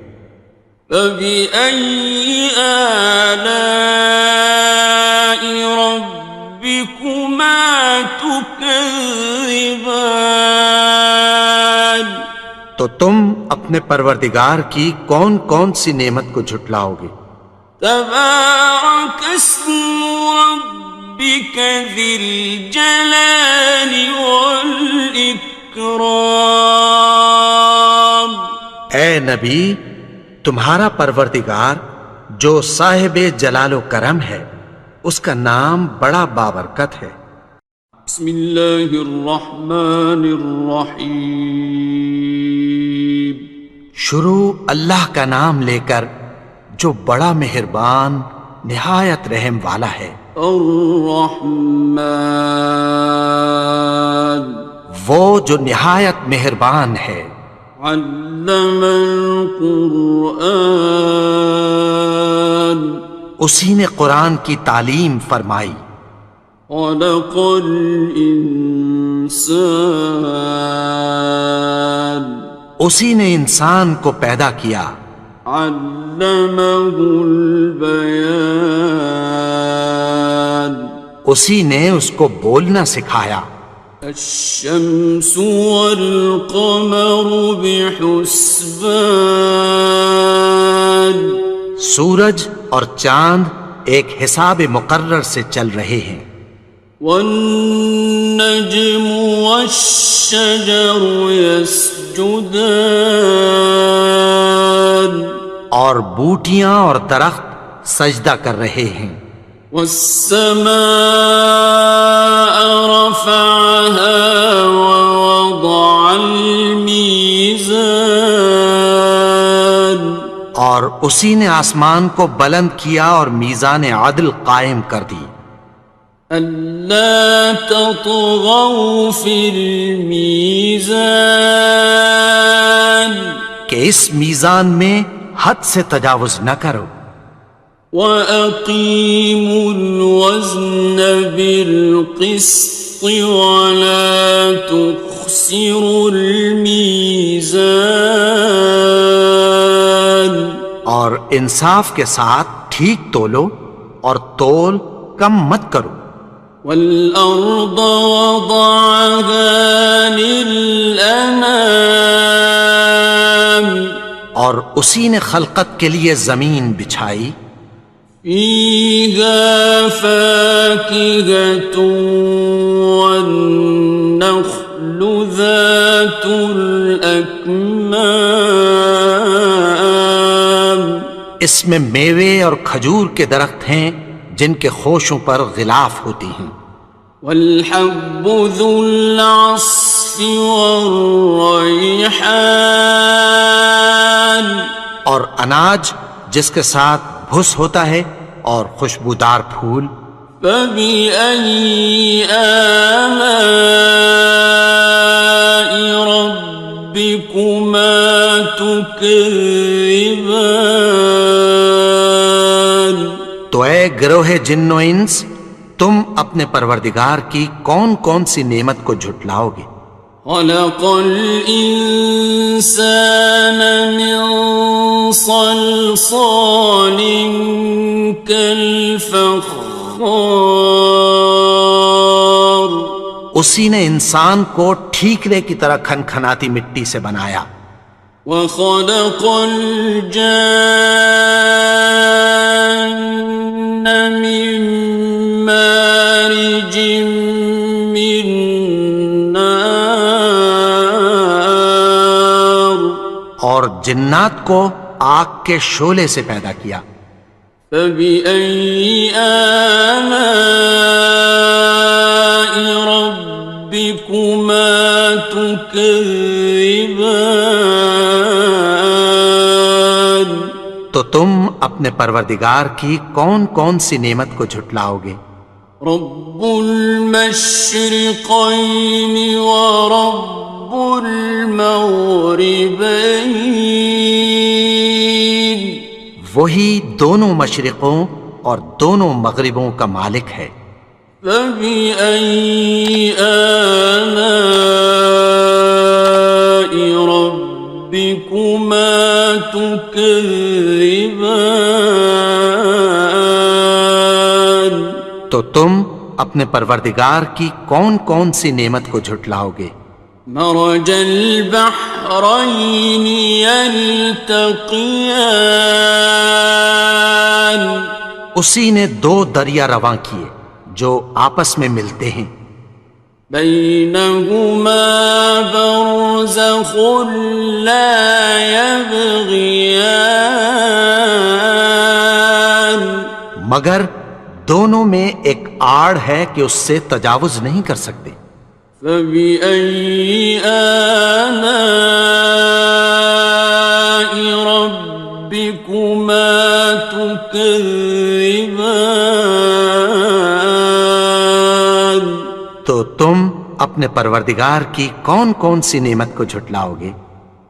فبأي آلاء ربكما تكذبان تو تم اپنے پروردگار کی کون کون سی نعمت کو جھٹلاؤ گے؟ تبارك اسم ربك ذي الجلال والإكرام اے نبی، تمہارا پروردگار جو صاحب جلال و کرم ہے، اس کا نام بڑا بابرکت ہے۔ بسم اللہ الرحمن الرحیم شروع اللہ کا نام لے کر جو بڑا مہربان نہایت رحم والا ہے۔ الرحمن وہ جو نہایت مہربان ہے۔ علم القرآن اسی نے قرآن کی تعلیم فرمائی۔ خلق الانسان اسی نے انسان کو پیدا کیا۔ علمہ البیان اسی نے اس کو بولنا سکھایا۔ الشمس والقمر بحسبان سورج اور چاند ایک حساب مقرر سے چل رہے ہیں۔ والنجم والشجر يسجدان اور بوٹیاں اور درخت سجدہ کر رہے ہیں۔ والسماء رفعها ووضع الميزان اور اسی نے آسمان کو بلند کیا اور میزان عدل قائم کر دی۔ ألا تطغوا في الميزان کہ اس میزان میں حد سے تجاوز نہ کرو۔ وَأَقِيمُوا الْوَزْنَ بِالْقِسْطِ وَلَا تُخْسِرُوا الْمِيزَانَ اور انصاف کے ساتھ ٹھیک تولو اور تول کم مت کرو۔ وَالْأَرْضَ وَضَعَهَا لِلْأَنَامِ اور اسی نے خلقت کے لیے زمین بچھائی۔ فِيهَا فَاكِهَةٌ وَالنَّخْلُ ذَاتُ الْأَكْمَامِ اس میں میوے اور کھجور کے درخت ہیں جن کے خوشوں پر غلاف ہوتی ہیں۔ وَالْحَبُّ ذُو الْعَصْفِ وَالرَّيْحَانِ اور اناج جس کے ساتھ بھس ہوتا ہے اور خوشبودار پھول۔ فَبِأَيِّ آلَاءِ رَبِّكُمَا تُكَذِّبَانِ تو اے گروہ جن و انس، تم اپنے پروردگار کی کون کون سی نعمت کو جھٹلاؤ گے؟ خلق الإنسان من صلصال كالفخار اسی نے انسان کو ٹھیکرے کی طرح کھنکھناتی مٹی سے بنایا۔ وخلق الجان من مارج من نار اور جنات کو آگ کے شعلے سے پیدا کیا۔ فبأي آلاء ربكما تكذبان تو تم اپنے پروردگار کی کون کون سی نعمت کو جھٹلاؤ گے؟ رب المشرقين ورب المغربين وہی دونوں مشرقوں اور دونوں مغربوں کا مالک ہے۔ فبأي آلاء ربكما تكذبان تو تم اپنے پروردگار کی کون کون سی نعمت کو جھٹلاؤ گے؟ مرج البحرين يلتقيان اسی نے دو دریا رواں کیے جو آپس میں ملتے ہیں، بينهما برزخ لا يبغيان مگر دونوں میں ایک آڑ ہے کہ اس سے تجاوز نہیں کر سکتے۔ فبأي آلاء ربكما تكذبان تو تم اپنے پروردگار کی کون کون سی نعمت کو جھٹلاؤ گے؟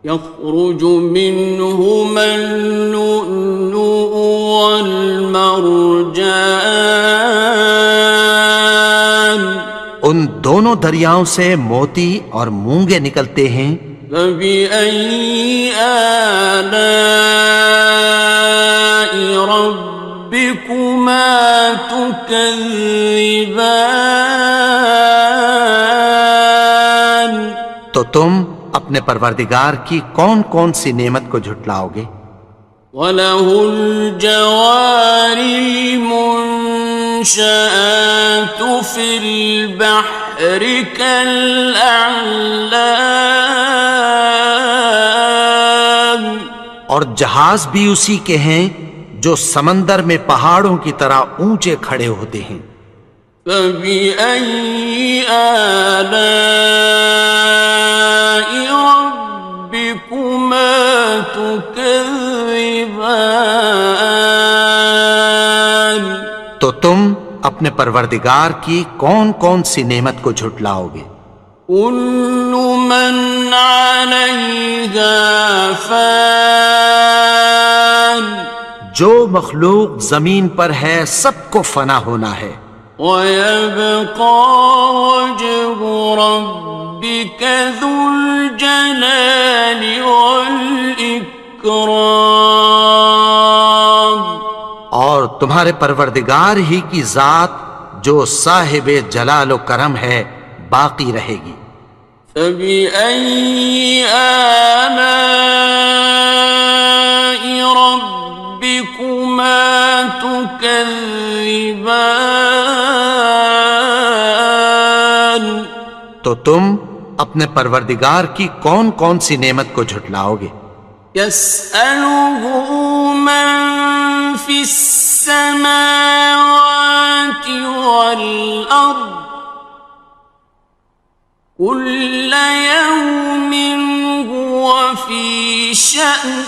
يخرج منهما اللؤلؤ والمرجان ان دونوں دریاؤں سے موتی اور مونگے نکلتے ہیں۔ فبأي آلاء ربكما تكذبان تو تم اپنے پروردگار کی کون کون سی نعمت کو جھٹلاؤ گے؟ وَلَهُ الْجَوَارِ الْمُنشَآتُ فِي الْبَحْرِ كَالْأَعْلَامِ اور جہاز بھی اسی کے ہیں جو سمندر میں پہاڑوں کی طرح اونچے کھڑے ہوتے ہیں۔ فَبِأَيِّ آلَاءِ رَبِّكُمَا تُكَذِّبَانِ تو تم اپنے پروردگار کی کون کون سی نعمت کو جھٹلاؤ گے؟ كُلُّ مَنْ عَلَيْهَا فَانٍ جو مخلوق زمین پر ہے سب کو فنا ہونا ہے، وَيَبْقَى وَجْهُ رَبِّكَ ذُو الْجَلَالِ وَالْإِكْرَامِ اور تمہارے پروردگار ہی کی ذات جو صاحب جلال و کرم ہے باقی رہے گی۔ فَبِأَيِّ آلَاءِ رَبِّكُمَا تُكَذِّبَانِ تو تم اپنے پروردگار کی کون کون سی نعمت کو جھٹلاؤ گے؟ يَسْأَلُهُ مَن فِي السَّمَاوَاتِ وَالْأَرْضِ كُلَّ يَوْمٍ هُوَ فِي شَأْنٍ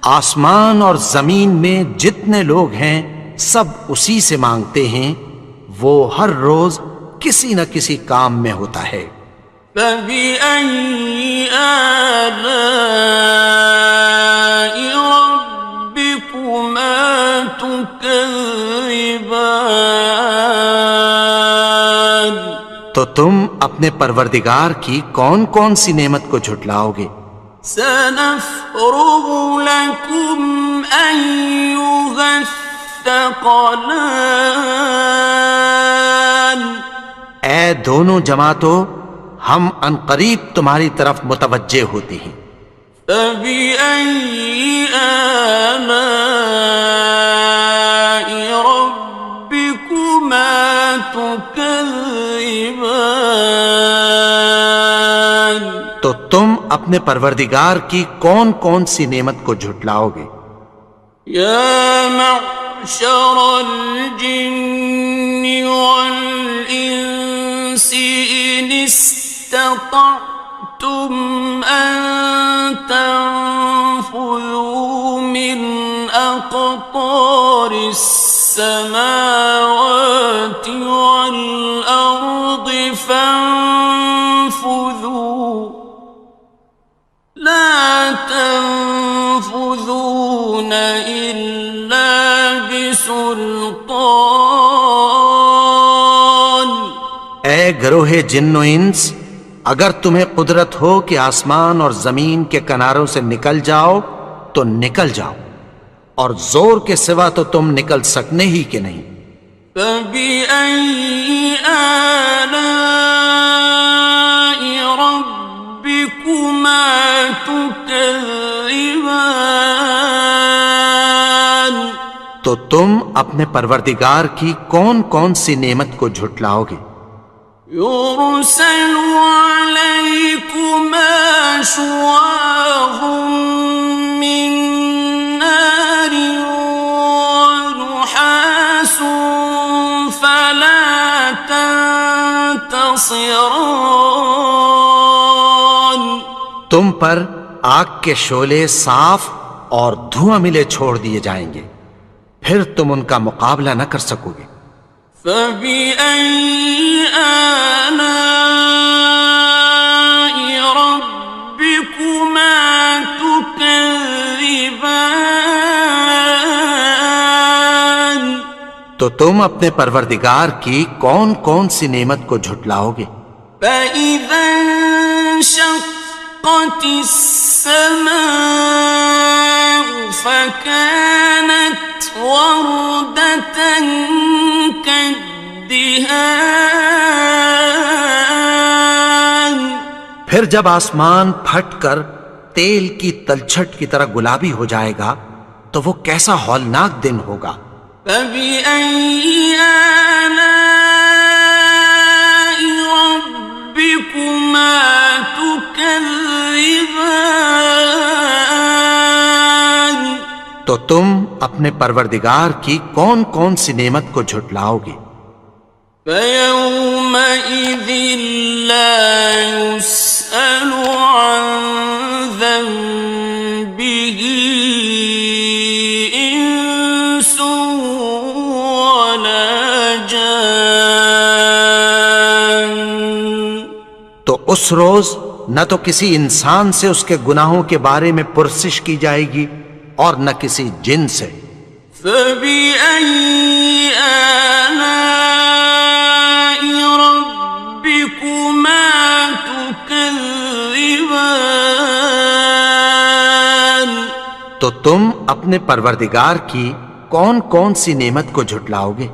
آسمان اور زمین میں جتنے لوگ ہیں سب اسی سے مانگتے ہیں، وہ ہر روز کسی نہ کسی کام میں ہوتا ہے۔ فَبِأَيِّ آلَاءِ رَبِّكُمَا تُكَذِّبَانِ تو تم اپنے پروردگار کی کون کون سی نعمت کو جھٹلاؤ گے؟ سَنَفْرُغُ لَكُمْ أَيُّهَ الثَّقَلَانِ اے دونوں جماعتوں، ہم عنقریب تمہاری طرف متوجہ ہوتے ہیں۔ فَبِأَيِّ آلَاءِ رَبِّكُمَا تُكَذِّبَانِ تو تم اپنے پروردگار کی کون کون سی نعمت کو جھٹلاؤ گے؟ يَا مَعْشَرَ الْجِنِّ وَالْإِنسِ إِنِ اسْتَطَعْتُمْ أَن تَنفُذُوا مِنْ أقطار السماوات والأرض فانفذوا لا تنفذون إلا بسلطان. اے گروہ جن و انس، اگر تمہیں قدرت ہو کہ آسمان اور زمین کے کناروں سے نکل جاؤ تو نکل جاؤ، اور زور کے سوا تو تم نکل سکنے ہی کہ نہیں. فَبِأَيِّ آلَاءِ رَبِّكُمَا تُكَذِّبَانِ. تو تم اپنے پروردگار کی کون کون سی نعمت کو جھٹلاؤ گے؟ يُرْسَلُ عَلَيْكُمَا شُوَاظٌ مِّن نَّارٍ وَنُحَاسٌ فَلَا تَنتَصِرَانِ. تم پر آگ کے شعلے صاف اور دھواں ملے چھوڑ دیے جائیں گے، پھر تم ان کا مقابلہ نہ کر سکو گے. فَبِأَيِّ آلَاءِ رَبِّكُمَا تُكَذِّبَانِ. تو تم اپنے پروردگار کی کون کون سی نعمت کو جھٹلاؤ گے؟ فَإِذَا انشَقَّتِ السَّمَاءُ فَكَانَتْ وَرْدَةً كَالدِّهَانِ. پھر جب آسمان پھٹ کر تیل کی تلچھٹ کی طرح گلابی ہو جائے گا تو وہ کیسا ہولناک دن ہوگا. فَبِأَيِّ آلَاءِ رَبِّكُمَا تُكَذِّبَانِ. تو تم اپنے پروردگار کی کون کون سی نعمت کو جھٹلاؤ گے؟ فَيَوْمَئِذٍ لَا يُسْأَلُ عَنْ ذَنبِهِ إِنسٌ وَلَا جَانٌ. تو اس روز نہ تو کسی انسان سے اس کے گناہوں کے بارے میں پرسش کی جائے گی اور نہ کسی جن سے. فَبِأَيِّ آلَاءِ رَبِّكُمَا تُكَذِّبَانِ. تو تم اپنے پروردگار کی کون کون سی نعمت کو جھٹلاؤ گے؟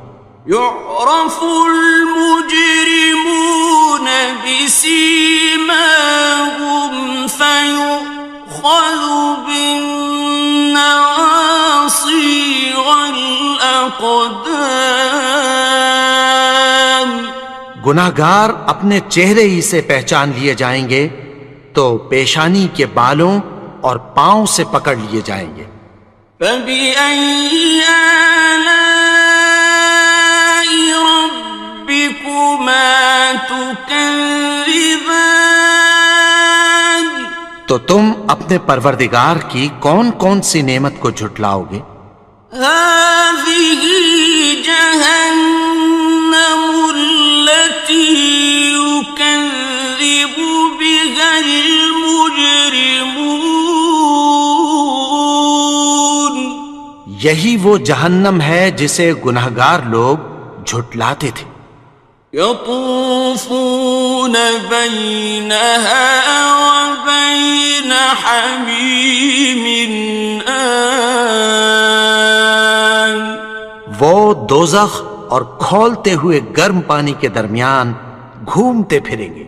يُعْرَفُ الْمُجْرِمُونَ بِسِيمَاهُمْ فَيُؤْخَذُ بِالنَّوَاصِي وَالْأَقْدَامِ. گناہگار اپنے چہرے ہی سے پہچان لیے جائیں گے تو پیشانی کے بالوں اور پاؤں سے پکڑ لیے جائیں گے. فَبِأَيِّ آلَاءِ رَبِّكُمَا تُكَذِّبَانِ. تو تم اپنے پروردگار کی کون کون سی نعمت کو جھٹلاؤ گے؟ هَٰذِهِ جَهَنَّمُ الَّتِي يُكَذِّبُ بِهَا الْمُجْرِمُونَ. یہی وہ جہنم ہے جسے گناہگار لوگ جھٹلاتے تھے. يَطُوفُونَ بَيْنَهَا وَبَيْنَ حَمِيمٍ آنٍ. وہ دوزخ اور کھولتے ہوئے گرم پانی کے درمیان گھومتے پھریں گے.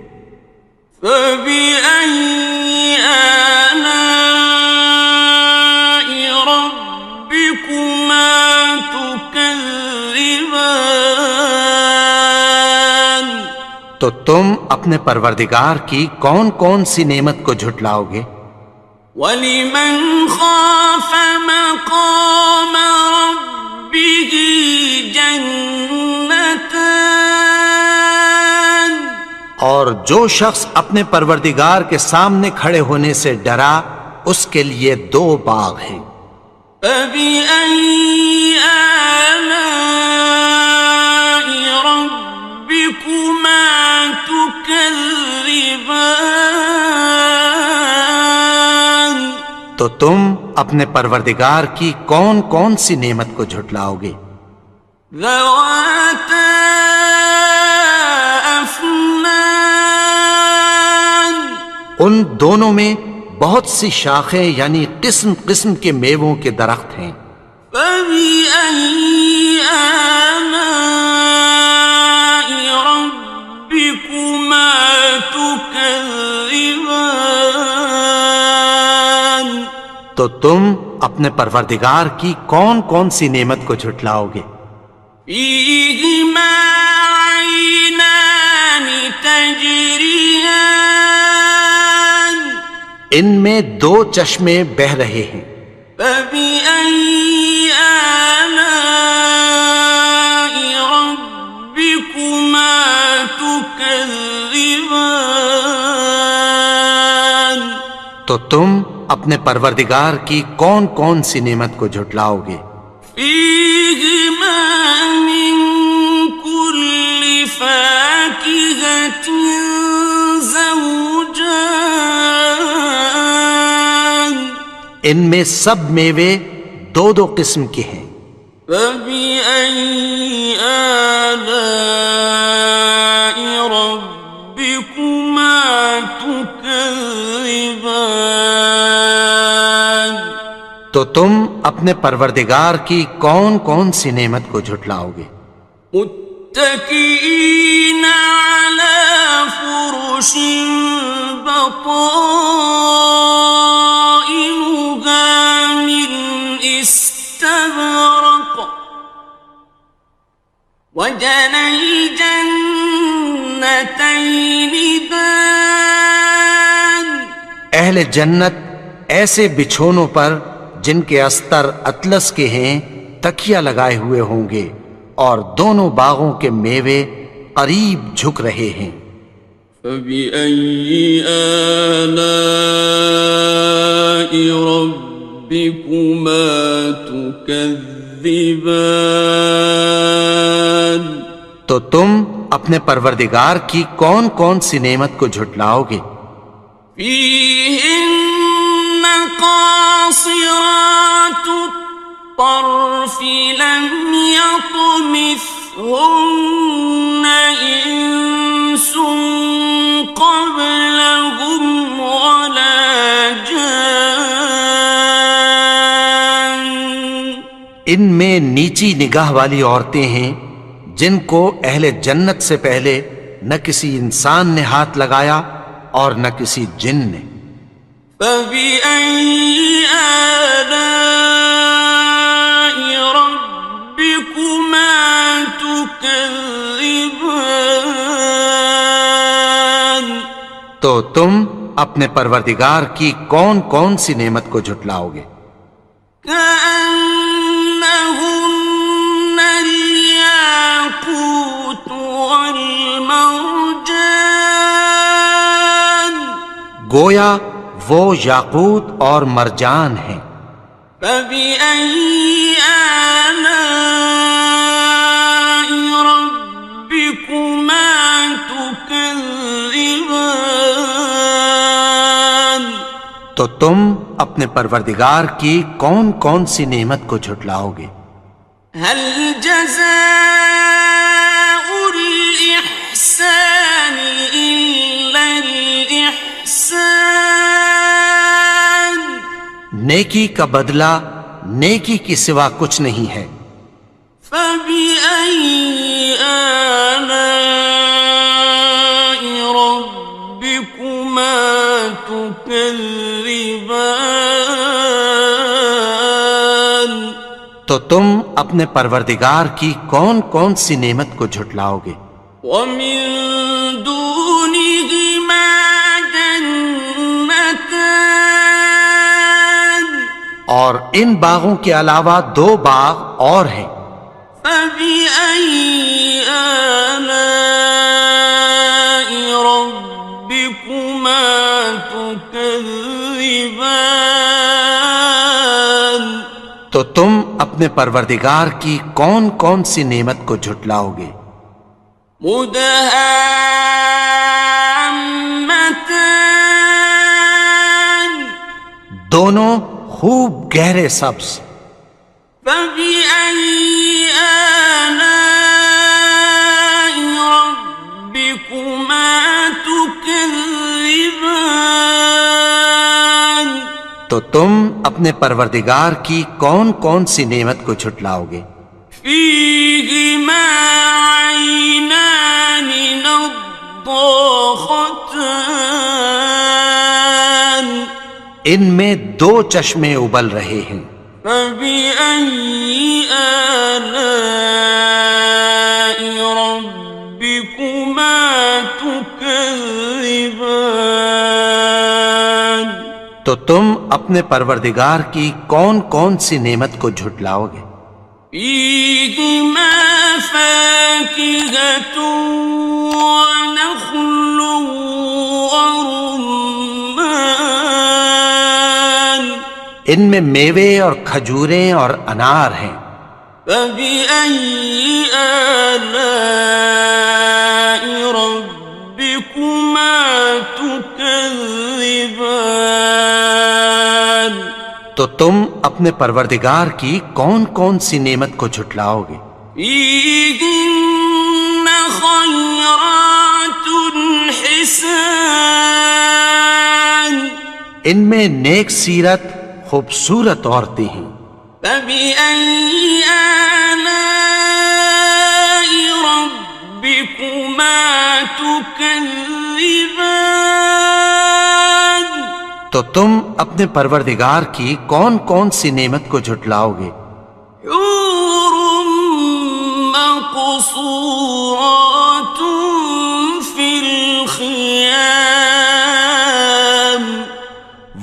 فَبِأَيِّ آلَاءِ رَبِّكُمَا تُكَذِّبَانِ. تو تم اپنے پروردگار کی کون کون سی نعمت کو جھٹلاؤ گے؟ وَلِمَنْ خَافَ مَقَامَ رَبِّهِ جَنَّتَانِ. اور جو شخص اپنے پروردگار کے سامنے کھڑے ہونے سے ڈرا اس کے لیے 2 باغ ہیں. فبأي آلاء ربكما تكذبان؟ تو تم اپنے پروردگار کی کون کون سی نعمت کو جھٹلاؤ گے؟ ذواتا افنان، ان دونوں میں بہت سی شاخیں یعنی قسم قسم کے میووں کے درخت ہیں۔ فبأي آلاء ربكما تكذبان؟ تو تم اپنے پروردگار کی کون کون سی نعمت کو جھٹلاؤ گے؟ فيهما عينان تجريان، ان میں دو چشمے بہہ رہے ہیں۔ فبأي آلاء ربكما تكذبان؟ تو تم اپنے پروردگار کی کون کون سی نعمت کو جھٹلاؤ گے؟ فيهما من كل فاكهة زوجان، ان میں سب میوے دو دو قسم کے ہیں۔ فبأي آلاء ربكما تكذبان؟ تو تم اپنے پروردگار کی کون کون سی نعمت کو جھٹلاؤ گے؟ متكئين على فرش بطائنها من استبرق وجنى الجنتين دان، اہل جنت ایسے بچھونوں پر جن کے استر اطلس کے ہیں تکیہ لگائے ہوئے ہوں گے، اور دونوں باغوں کے میوے قریب جھک رہے ہیں۔ فبأي آلاء ربكما تكذبان؟ تو تم اپنے پروردگار کی کون کون سی نعمت کو جھٹلاؤ گے؟ فيهن قاصرات الطرف لم يطمثهن إنس قبلهم ولا جان، ان میں نیچی نگاہ والی عورتیں ہیں جن کو اہل جنت سے پہلے نہ کسی انسان نے ہاتھ لگایا اور نہ کسی جن نے۔ فبأي آلاء ربكما تكذبان؟ تو تم اپنے پروردگار کی کون کون سی نعمت کو جھٹلاؤ گے؟ كأنهن الياقوت والمرجان، گویا وہ یاقوت اور مرجان ہیں۔ فبأي آلاء ربكما تكذبان؟ تو تم اپنے پروردگار کی کون کون سی نعمت کو جھٹلاؤ گے؟ هل جزاء الإحسان إلا الإحسان؟ نیکی کا بدلہ نیکی کی سوا کچھ نہیں ہے۔ فبأي آلاء ربكما تكذبان؟ تو تم اپنے پروردگار کی کون کون سی نعمت کو جھٹلاؤ گے؟ ومن دونهما جنتان، اور ان باغوں کے علاوہ دو باغ اور ہیں۔ فبأي آلاء ربكما تكذبان؟ تو تم اپنے پروردگار کی کون کون سی نعمت کو جھٹلاؤ گے؟ مدہامتان دونوں خوب گہرے سبز. فبأي آلاء ربكما تكذبان تو تم اپنے پروردگار کی کون کون سی نعمت کو جھٹلاؤ گے؟ فيهما عينان نضاختان ان میں دو چشمے ابل رہے ہیں. فبأي آلاء ربكما تكذبان تو تم اپنے پروردگار کی کون کون سی نعمت کو جھٹلاؤ گے؟ فيهما فاكهة ونخل ورمان ان میں میوے اور کھجوریں اور انار ہیں. فبأي آلاء ربكما تكذبان تو تم اپنے پروردگار کی کون کون سی نعمت کو جھٹلاؤ گے؟ فيهن خيرات حسان ان میں نیک سیرت خوبصورت عورتیں ہیں. فبأي آلاء ربكما تكذبان تو تم اپنے پروردگار کی کون کون سی نعمت کو جھٹلاؤ گے؟ حور مقصورات في الخيام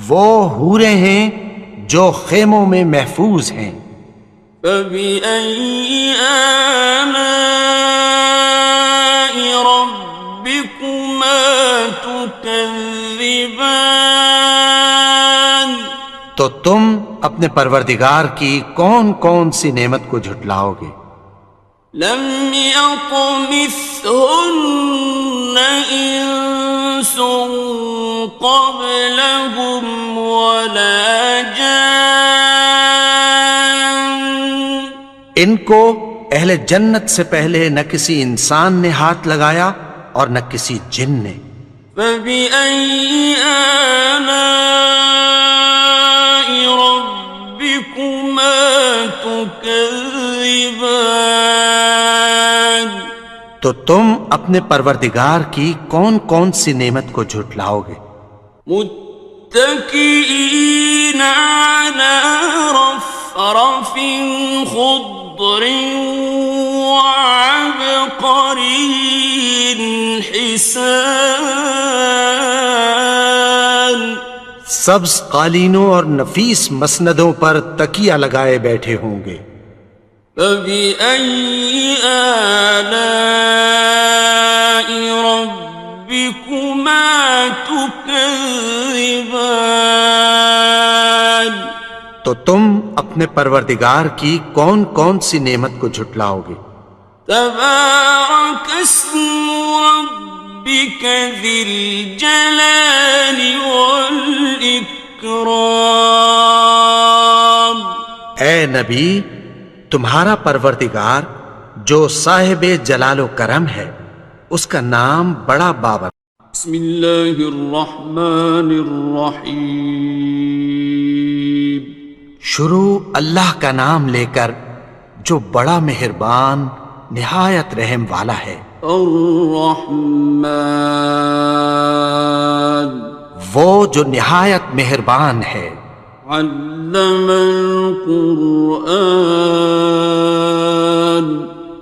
وہ حوریں ہیں جو خیموں میں محفوظ ہیں. فبأي آلاء ربكما تكذبان تو تم اپنے پروردگار کی کون کون سی نعمت کو جھٹلاؤ گے؟ لم يطمثهن إنس قبلهم ولا جان ان کو اہل جنت سے پہلے نہ کسی انسان نے ہاتھ لگایا اور نہ کسی جن نے. فبأي آلاء ربكما تكذبان تو تم اپنے پروردگار کی کون کون سی نعمت کو جھٹلاؤ گے؟ متكئين على رفرف خضر وعبقري حسان سبز قالینوں اور نفیس مسندوں پر تکیہ لگائے بیٹھے ہوں گے. فبأي آلاء ربكما تكذبان تو تم اپنے پروردگار کی کون کون سی نعمت کو جھٹلاؤ گے؟ تبارك اسم ربك ذي الجلال والإكرام اے نبی، تمہارا پروردگار جو صاحب جلال و کرم ہے اس کا نام بڑا بابر. بسم اللہ الرحمن الرحیم شروع اللہ کا نام لے کر جو بڑا مہربان نہایت رحم والا ہے. الرحمن وہ جو نہایت مہربان ہے. علم القرآن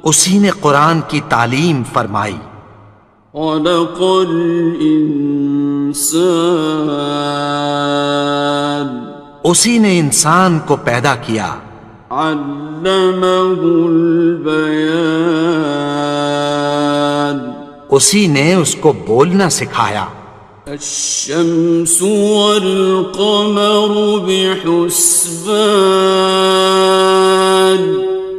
اسی نے قرآن کی تعلیم فرمائی. خلق الانسان اسی نے انسان کو پیدا کیا. علمہ البیان اسی نے اس کو بولنا سکھایا. الشمس والقمر بحسبان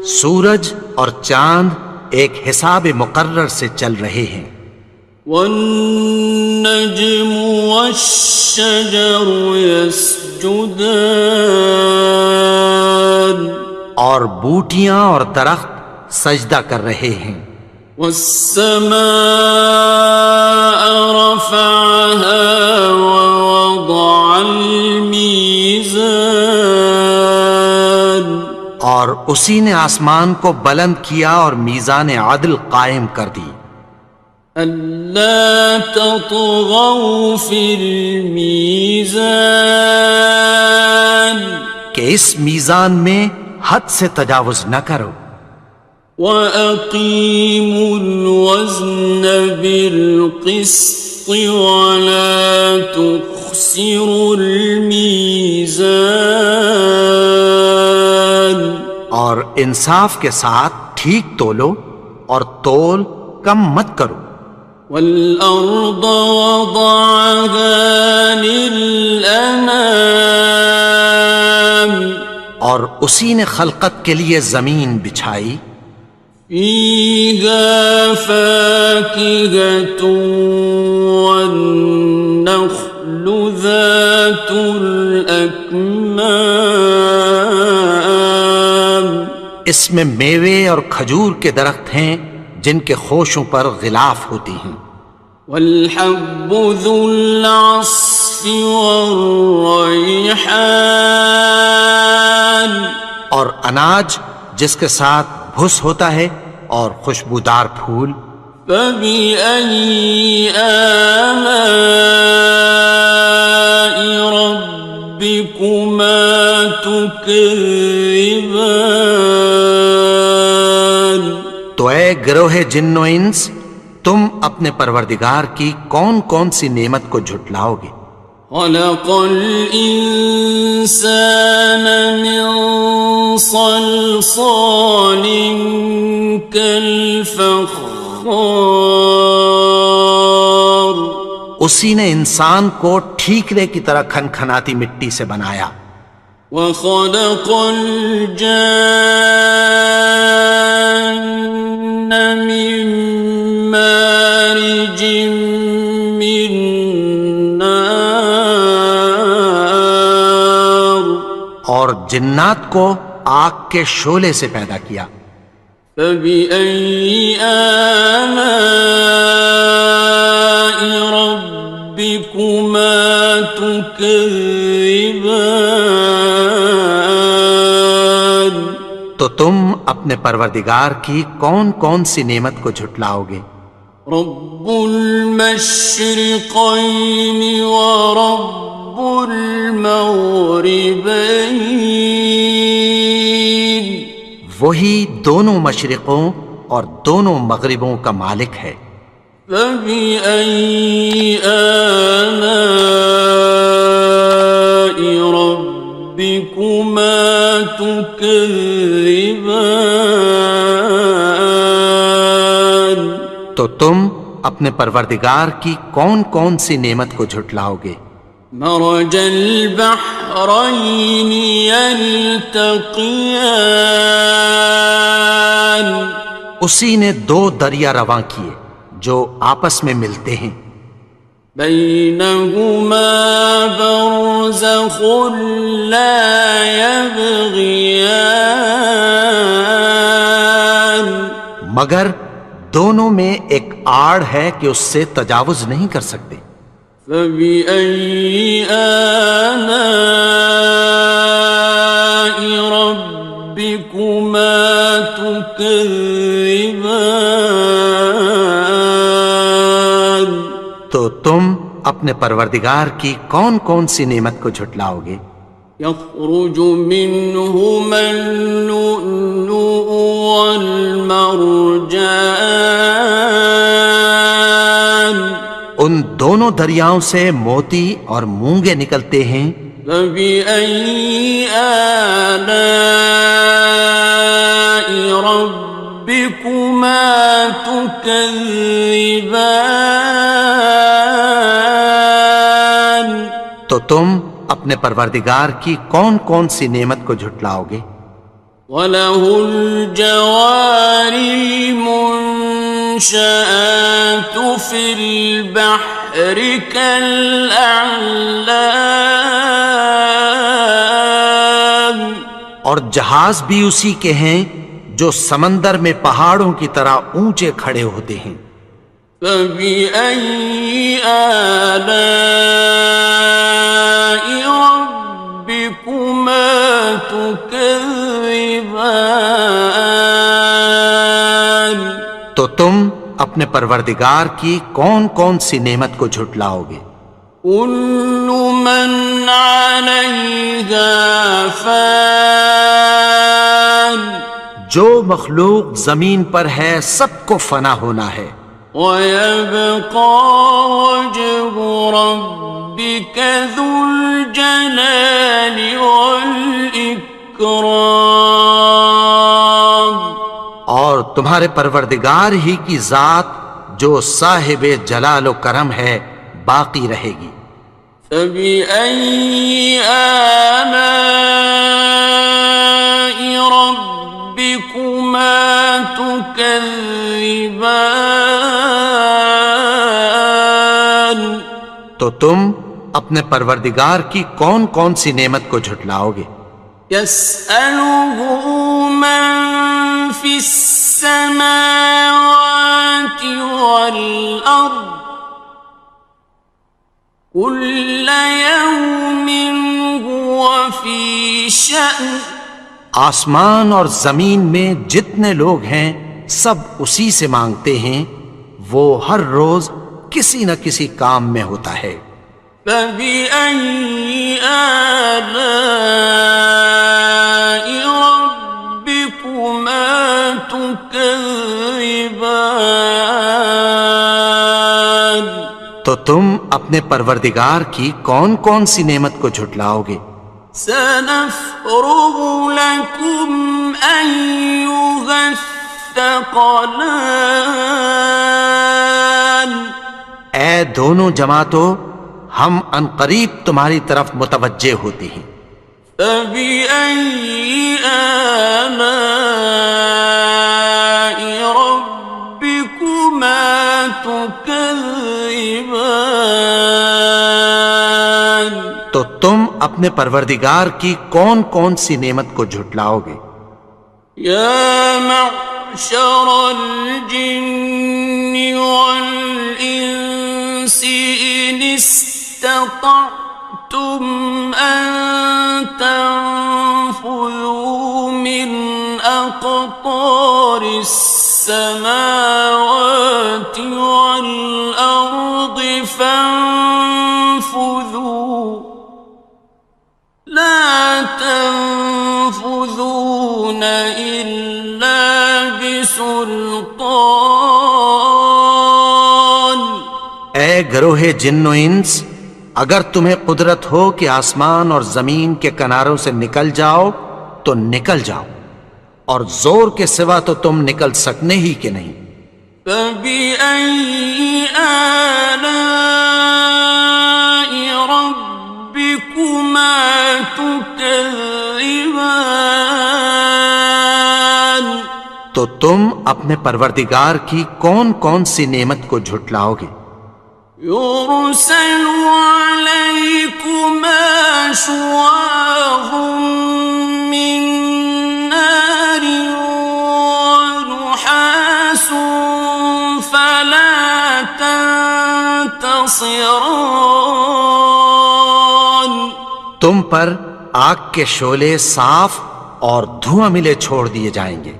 سورج اور چاند ایک حساب مقرر سے چل رہے ہیں. والنجم والشجر يسجدان اور بوٹیاں اور درخت سجدہ کر رہے ہیں. والسماء رفعها ووضع الميزان اور اسی نے آسمان کو بلند کیا اور میزان عدل قائم کر دی. ألا تطغوا في الميزان کہ اس میزان میں حد سے تجاوز نہ کرو. وَأَقِيمُوا الْوَزْنَ بِالْقِسْطِ وَلَا تُخْسِرُوا الْمِيزَانَ اور انصاف کے ساتھ ٹھیک تولو اور تول کم مت کرو. وَالْأَرْضَ وَضَعَهَا لِلْأَنَامِ اور اسی نے خلقت کے لیے زمین بچھائی. فِيهَا فَاكِهَةٌ وَالنَّخْلُ ذَاتُ الْأَكْمَامِ اس میں میوے اور کھجور کے درخت ہیں جن کے خوشوں پر غلاف ہوتی ہیں. وَالْحَبُّ ذُو الْعَصْفِ وَالرَّيْحَانِ اور اناج جس کے ساتھ بھس ہوتا ہے اور خوشبودار پھول. فَبِأَيِّ آلَاءِ رَبِّكُمَا تُكَذِّبَانِ تو اے گروہ جن و انس تم اپنے پروردگار کی کون کون سی نعمت کو جھٹلاؤ گے. خَلَقَ الْإِنسَانَ مِنْ صَلْصَالٍ كَالْفَخَّارِ اسی نے انسان کو ٹھیکرے کی طرح کھنکھناتی مٹی سے بنایا. وَخَلَقَ الْجَانَّ مِن مَّارِجٍ مِّن نَّارٍ اور جنات کو آگ کے شعلے سے پیدا کیا. فَبِأَيِّ آلَاءِ رَبِّكُمَا تُكَذِّبَانِ تو تم اپنے پروردگار کی کون کون سی نعمت کو جھٹلاؤ گے. رب المشرقين ورب المغربين وہی دونوں مشرقوں اور دونوں مغربوں کا مالک ہے. فبأي آلاء ربكما تكذبان تو تم اپنے پروردگار کی کون کون سی نعمت کو جھٹلاؤ گے. مرج البحرين يلتقيان اسی نے دو دریا رواں کیے جو آپس میں ملتے ہیں. بينهما برزخ لا يبغيان مگر دونوں میں ایک آڑ ہے کہ اس سے تجاوز نہیں کر سکتے. فبأي آلاء ربكما تكذبان تو تم اپنے پروردگار کی کون کون سی نعمت کو جھٹلاؤ گے. يخرج منهما اللؤلؤ والمرجان ان دونوں دریاؤں سے موتی اور مونگے نکلتے ہیں. فبأي آلاء ربكما تكذبان تم اپنے پروردگار کی کون کون سی نعمت کو جھٹلاؤ گے؟ وَلَهُ الْجَوَارِ الْمُنشَآتُ فِي الْبَحْرِ كَالْأَعْلَامِ، اور جہاز بھی اسی کے ہیں جو سمندر میں پہاڑوں کی طرح اونچے کھڑے ہوتے ہیں۔ فَبِأَيِّ آلَاءِ رَبِّكُمَا تُكَذِّبَانِ، تو تم اپنے پروردگار کی کون کون سی نعمت کو جھٹلاؤ گے؟ كُلُّ مَنْ عَلَيْهَا فَانٍ، جو مخلوق زمین پر ہے سب کو فنا ہونا ہے، وَيَبْقَى وَجْهُ رَبِّكَ ذُو الْجَلَالِ وَالْإِكْرَامِ، اور تمہارے پروردگار ہی کی ذات جو صاحب جلال و کرم ہے باقی رہے گی۔ فَبِأَيِّ آلَاءِ رَبِّكُمَا تُكَذِّبَانِ، تو تم اپنے پروردگار کی کون کون سی نعمت کو جھٹلاؤ گے؟ يَسْأَلُهُ مَن فِي السَّمَاوَاتِ وَالْأَرْضِ كُلَّ يَوْمٍ هُوَ فِي شَأْنٍ، آسمان اور زمین میں جتنے لوگ ہیں سب اسی سے مانگتے ہیں، وہ ہر روز کسی نہ کسی کام میں ہوتا ہے۔ فَبِأَيِّ آلَاءِ رَبِّكُمَا تُكَذِّبَانِ، تو تم اپنے پروردگار کی کون کون سی نعمت کو جھٹلاؤ گے؟ سَنَفْرُغُ لَكُمْ أَيُّهَ الثَّقَلَانِ، اے دونوں جماعتوں، ہم عنقریب تمہاری طرف متوجہ ہوتے ہیں۔ فَبِأَيِّ آلَاءِ رَبِّكُمَا تُكَذِّبَانِ، تو تم اپنے پروردگار کی کون کون سی نعمت کو جھٹلاؤ گے؟ يَا مَعْشَرَ الْجِنِّ وَالْإِنسِ إِنِ اسْتَطَعْتُمْ أَن تَنفُذُوا مِنْ أَقْطَارِ السَّمَاوَاتِ وَالْأَرْضِ فَانفُذُوا لَا تَنفُذُونَ إِلَّا بِسُلْطَانٍ، اے گروہ جن و انس، اگر تمہیں قدرت ہو کہ آسمان اور زمین کے کناروں سے نکل جاؤ تو نکل جاؤ، اور زور کے سوا تو تم نکل سکنے ہی کہ نہیں۔ فَبِأَيِّ آلَاءِ رَبِّكُمَا تُكَذِّبَانِ، تو تم اپنے پروردگار کی کون کون سی نعمت کو جھٹلاؤ گے؟ يُرْسَلُ عَلَيْكُمَا شُوَاظٌ مِّن نَّارٍ وَنُحَاسٌ فَلَا تَنتَصِرَانِ، تم پر آگ کے شعلے صاف اور دھواں ملے چھوڑ دیے جائیں گے،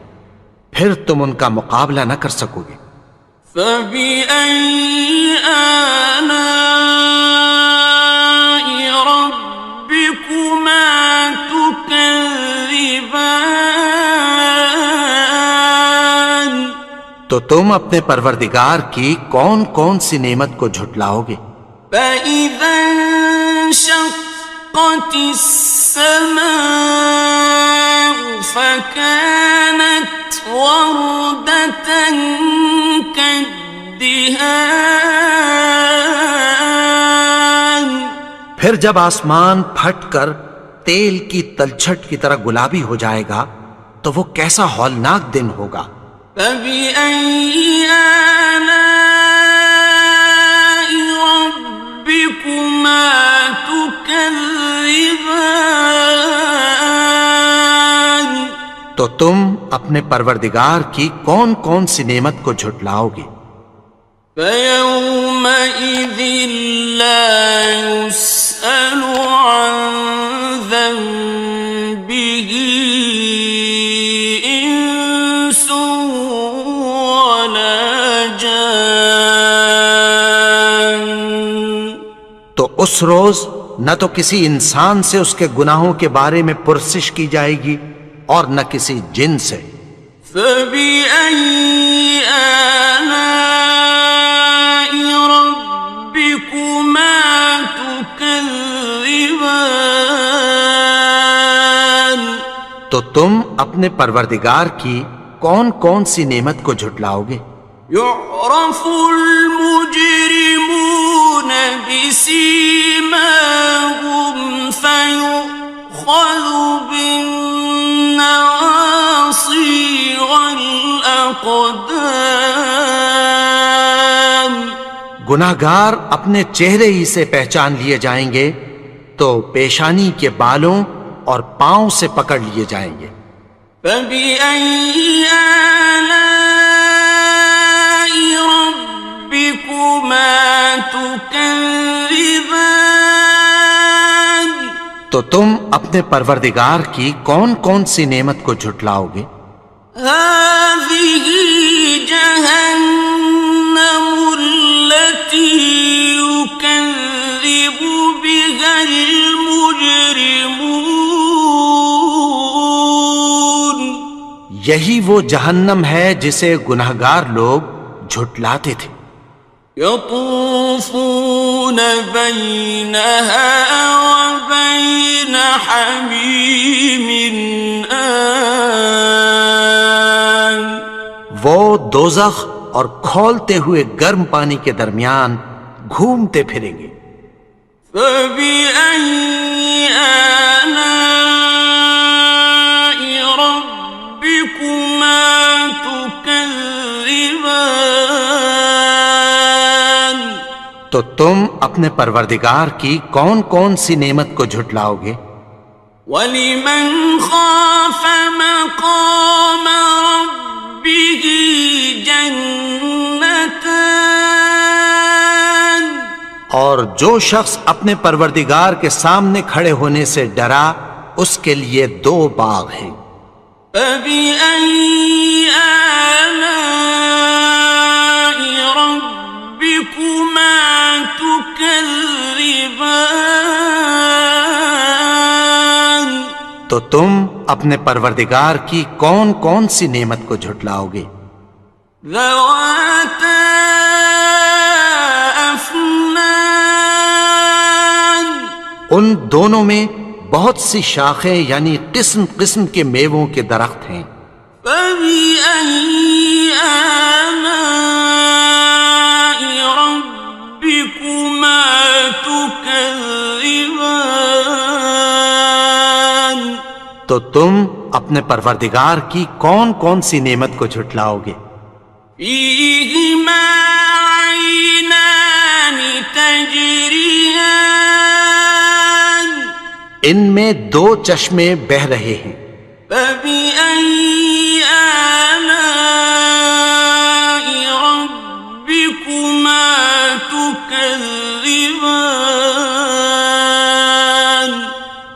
پھر تم ان کا مقابلہ نہ کر سکو گے۔ فَبِأَيِّ آلَاءِ رَبِّكُمَا تُكَذِّبَانِ، تو تم اپنے پروردگار کی کون کون سی نعمت کو جھٹلاؤ گے؟ فَإِذَا انشَقَّتِ السَّمَاءُ فَكَانَتْ وَرْدَةً كَالدِّهَانِ، پھر جب آسمان پھٹ کر تیل کی تلچھٹ کی طرح گلابی ہو جائے گا تو وہ کیسا ہولناک دن ہوگا۔ فبأي آلاء ربكما تكذبان؟ تو تم اپنے پروردگار کی کون کون سی نعمت کو جھٹلاؤ گے؟ فيومئذ لا يسأل عن ذنبه إنس ولا جان۔ تو اس روز نہ تو کسی انسان سے اس کے گناہوں کے بارے میں پرسش کی جائے گی اور نہ کسی جن سے۔ فبأي آلاء ربكما تكذبان؟ تو تم اپنے پروردگار کی کون کون سی نعمت کو جھٹلاؤ گے؟ يعرف المجرمون بسيماهم فيؤخذ بالنواصي والأقدام۔ گناہگار اپنے چہرے ہی سے پہچان لیے جائیں گے تو پیشانی کے بالوں اور پاؤں سے پکڑ لیے جائیں گے۔ فبأي آلاء ربكما تكذبان؟ تو تم اپنے پروردگار کی کون کون سی نعمت کو جھٹلاؤ گے؟ هذه جهنم التي يكذب بها المجرمون۔ یہی وہ جہنم ہے جسے گناہگار لوگ جھٹلاتے تھے۔ يطوفون بينها وبين حميم آن۔ وہ دوزخ اور کھولتے ہوئے گرم پانی کے درمیان گھومتے پھریں گے۔ فبأي آلاء ربكما تكذبان؟ تو تم اپنے پروردگار کی کون کون سی نعمت کو جھٹلاؤ گے؟ وَلِمَنْ خَافَ مَقَامَ رَبِّهِ جَنَّتَانِ؟ اور جو شخص اپنے پروردگار کے سامنے کھڑے ہونے سے ڈرا اس کے لیے دو باغ ہیں۔ فَبِأَيِّ آلَاءِ رَبِّكُمَا تُكَذِّبَانِ؟ تو تم اپنے پروردگار کی کون کون سی نعمت کو جھٹلاؤ گے؟ ذَوَاتَا أَفْنَانٍ؟ ان دونوں میں بہت سی شاخیں یعنی قسم قسم کے میووں کے درخت ہیں۔ فَبِأَيِّ آلَاءِ رَبِّكُمَا تُكَذِّبَانِ؟ تو تم اپنے پروردگار کی کون کون سی نعمت کو جھٹلاؤ گے؟ فِيهِمَا عَيْنَانِ تَجْرِيَانِ؟ ان میں دو چشمے بہہ رہے ہیں۔ فَبِأَيِّ آلَاءِ رَبِّكُمَا تُكَذِّبَانِ؟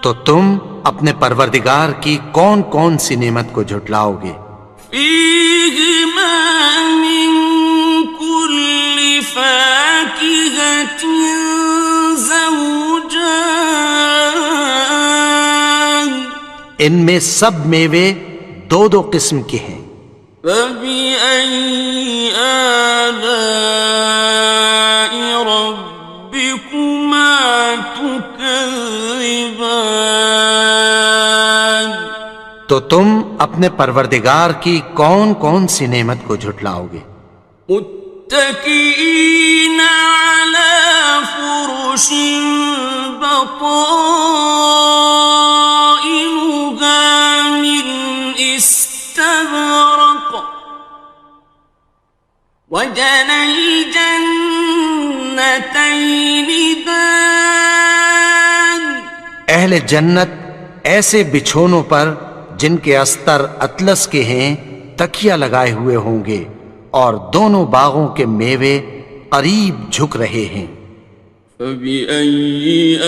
تو تم اپنے پروردگار کی کون کون سی نعمت کو جھٹلاؤ گے؟ فِيهِمَا مِن كُلِّ فَاكِهَةٍ زَوْجَانِ؟ ان میں سب میوے دو دو قسم کے ہیں۔ فَبِأَيِّ آلَاءِ رَبِّكُمَا تُكَذِّبَانِ؟ تو تم اپنے پروردگار کی کون کون سی نعمت کو جھٹلاؤ گے؟ متكئين على فرش أحسن الجنتين دان. اہل جنت ایسے بچھونوں پر جن کے استر اطلس کے ہیں تکیہ لگائے ہوئے ہوں گے، اور دونوں باغوں کے میوے قریب جھک رہے ہیں۔ فَبِأَيِّ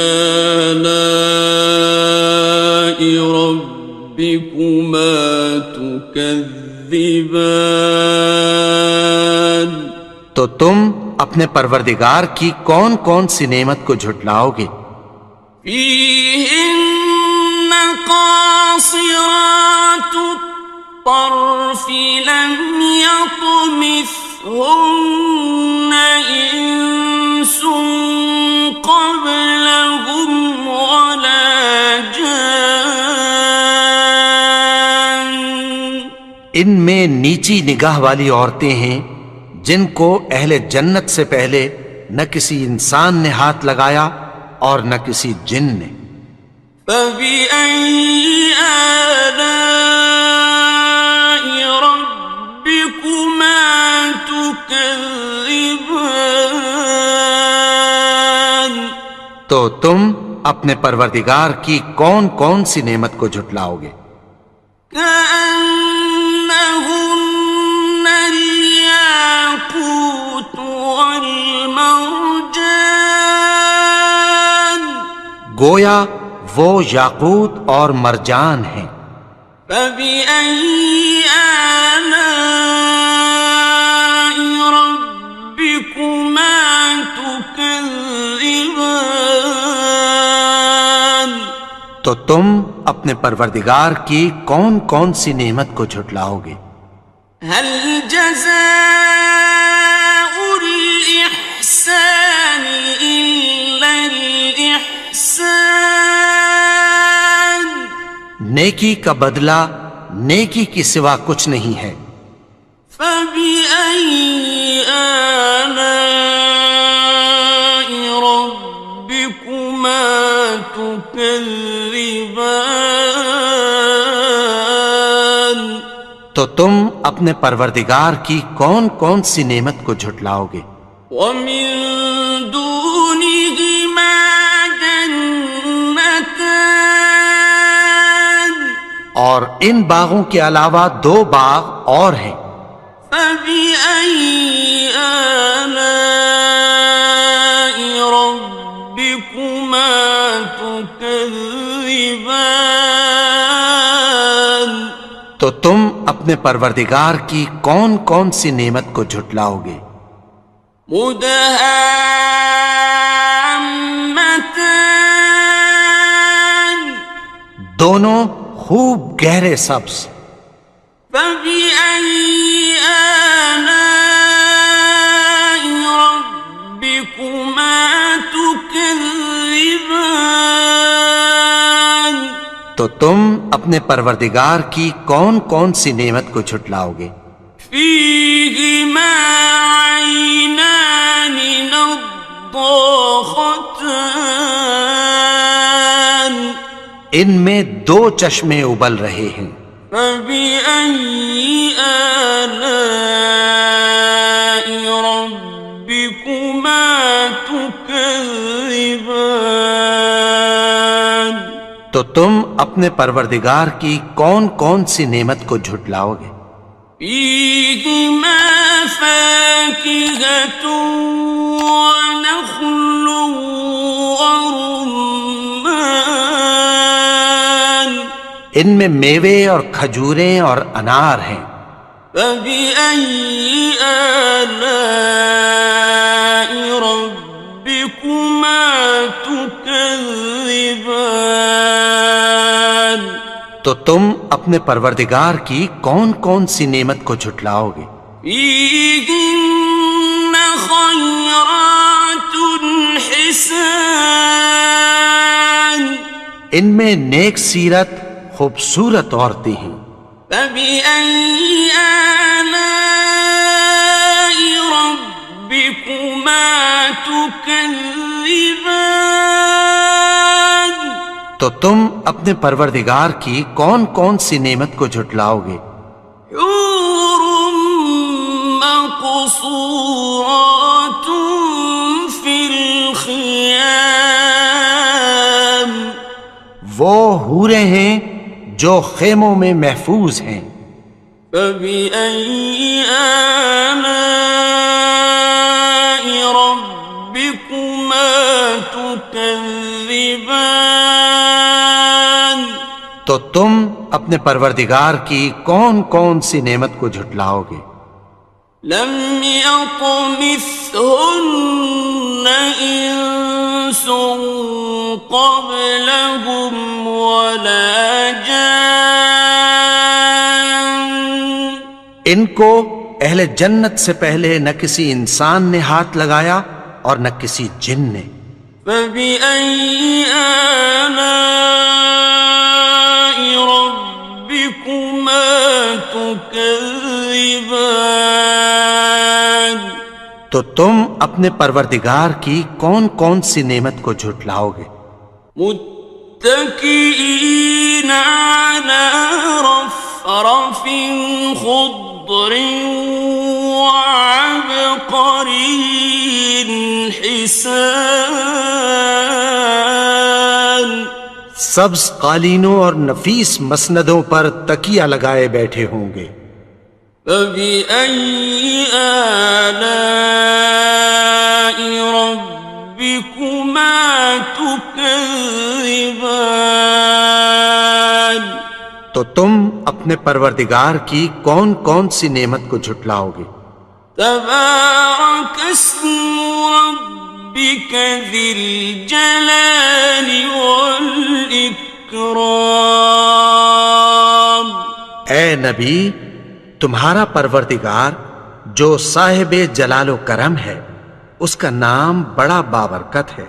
آلَاءِ رَبِّكُمَا تُكَذِّبَانِ، تو تم اپنے پروردگار کی کون کون سی نعمت کو جھٹلاؤ گے؟ فِيهِنَّ قَاصِرَاتُ الطَّرْفِ لَمْ يَطْمِثْهُنَّ إِنسٌ قَبْلَهُمْ وَلَا جَانٌّ۔ ان میں نیچی نگاہ والی عورتیں ہیں جن کو اہل جنت سے پہلے نہ کسی انسان نے ہاتھ لگایا اور نہ کسی جن نے۔ فَبِأَيِّ آلَاءِ رَبِّكُمَا تُكَذِّبَانِ، تو تم اپنے پروردگار کی کون کون سی نعمت کو جھٹلاؤ گے؟ كَأَنَّهُنَّ الْيَاقُوتُ وَالْمَرْجَانُ، گویا وہ یاقوت اور مرجان ہیں۔ فَبِأَيِّ آلَاءِ رَبِّكُمَا تُكَذِّبَانِ، تو تم اپنے پروردگار کی کون کون سی نعمت کو جھٹلاؤ گے؟ هَلْ جَزَاءُ الْإِحْسَانِ إِلَّا الْإِحْسَانُ، نیکی کا بدلہ نیکی کی سوا کچھ نہیں ہے۔ فَبِأَيِّ آلَاءِ رَبِّكُمَا تُكَذِّبَانِ، تو تم اپنے پروردگار کی کون کون سی نعمت کو جھٹلاؤ گے؟ وَمِن دُونِهِمَا جَنَّتَانِ، اور ان باغوں کے علاوہ دو باغ اور ہیں۔ فَبِأَيِّ آلَاءِ رَبِّكُمَا تُكَذِّبَانِ، تو تم اپنے پروردگار کی کون کون سی نعمت کو جھٹلاؤ گے؟ مُدْهَامَّتَانِ، دونوں خوب گہرے سبز۔ فَبِأَيِّ آلَاءِ رَبِّكُمَا تُكَذِّبَانِ، تو تم اپنے پروردگار کی کون کون سی نعمت کو جھٹلاؤ گے؟ فِيهِمَا عَيْنَانِ نَضَّاخَتَانِ، ان میں دو چشمے ابل رہے ہیں۔ فَبِأَيِّ آلَاءِ رَبِّكُمَا تُكَذِّبَانِ، تو تم اپنے پروردگار کی کون کون سی نعمت کو جھٹلاؤ گے؟ فِيهِمَا فَاكِهَةٌ وَنَخْلٌ وَرُمَّانٌ، ان میں میوے اور کھجوریں اور انار ہیں۔ فَبِأَيِّ آلَاءِ رَبِّكُمَا تُكَذِّبَانِ، تو تم اپنے پروردگار کی کون کون سی نعمت کو جھٹلاؤ گے؟ فِيهِنَّ خَيْرَاتٌ حِسَانٌ، ان میں نیک سیرت خوبصورت عورتیں ہیں۔ فَبِأَيِّ آلَاءِ رَبِّكُمَا تُكَذِّبَانِ، تو تم اپنے پروردگار کی کون کون سی نعمت کو جھٹلاؤ گے؟ حور مقصورات مقصورات في الخيام وہ حوریں ہیں جو خیموں میں محفوظ ہیں. فبأي آلاء ربكما تكذبان تو تم اپنے پروردگار کی کون کون سی نعمت کو جھٹلاؤ گے؟ لم يطمثهن إنس قبلهم ولا جان ان کو اہل جنت سے پہلے نہ کسی انسان نے ہاتھ لگایا اور نہ کسی جن نے. فبأي آلاء ربكما تكذبان تو تم اپنے پروردگار کی کون کون سی نعمت کو جھٹلاؤ گے؟ متكئين على رفرف خضر وعبقري حسان سبز قالینوں اور نفیس مسندوں پر تکیہ لگائے بیٹھے ہوں گے. فبأي آلاء ربكما تكذبان تو تم اپنے پروردگار کی کون کون سی نعمت کو جھٹلاؤ گے؟ تبارك اسم ربك ذي الجلال والإكرام اے نبی، تمہارا پروردگار جو صاحب جلال و کرم ہے، اس کا نام بڑا بابرکت ہے.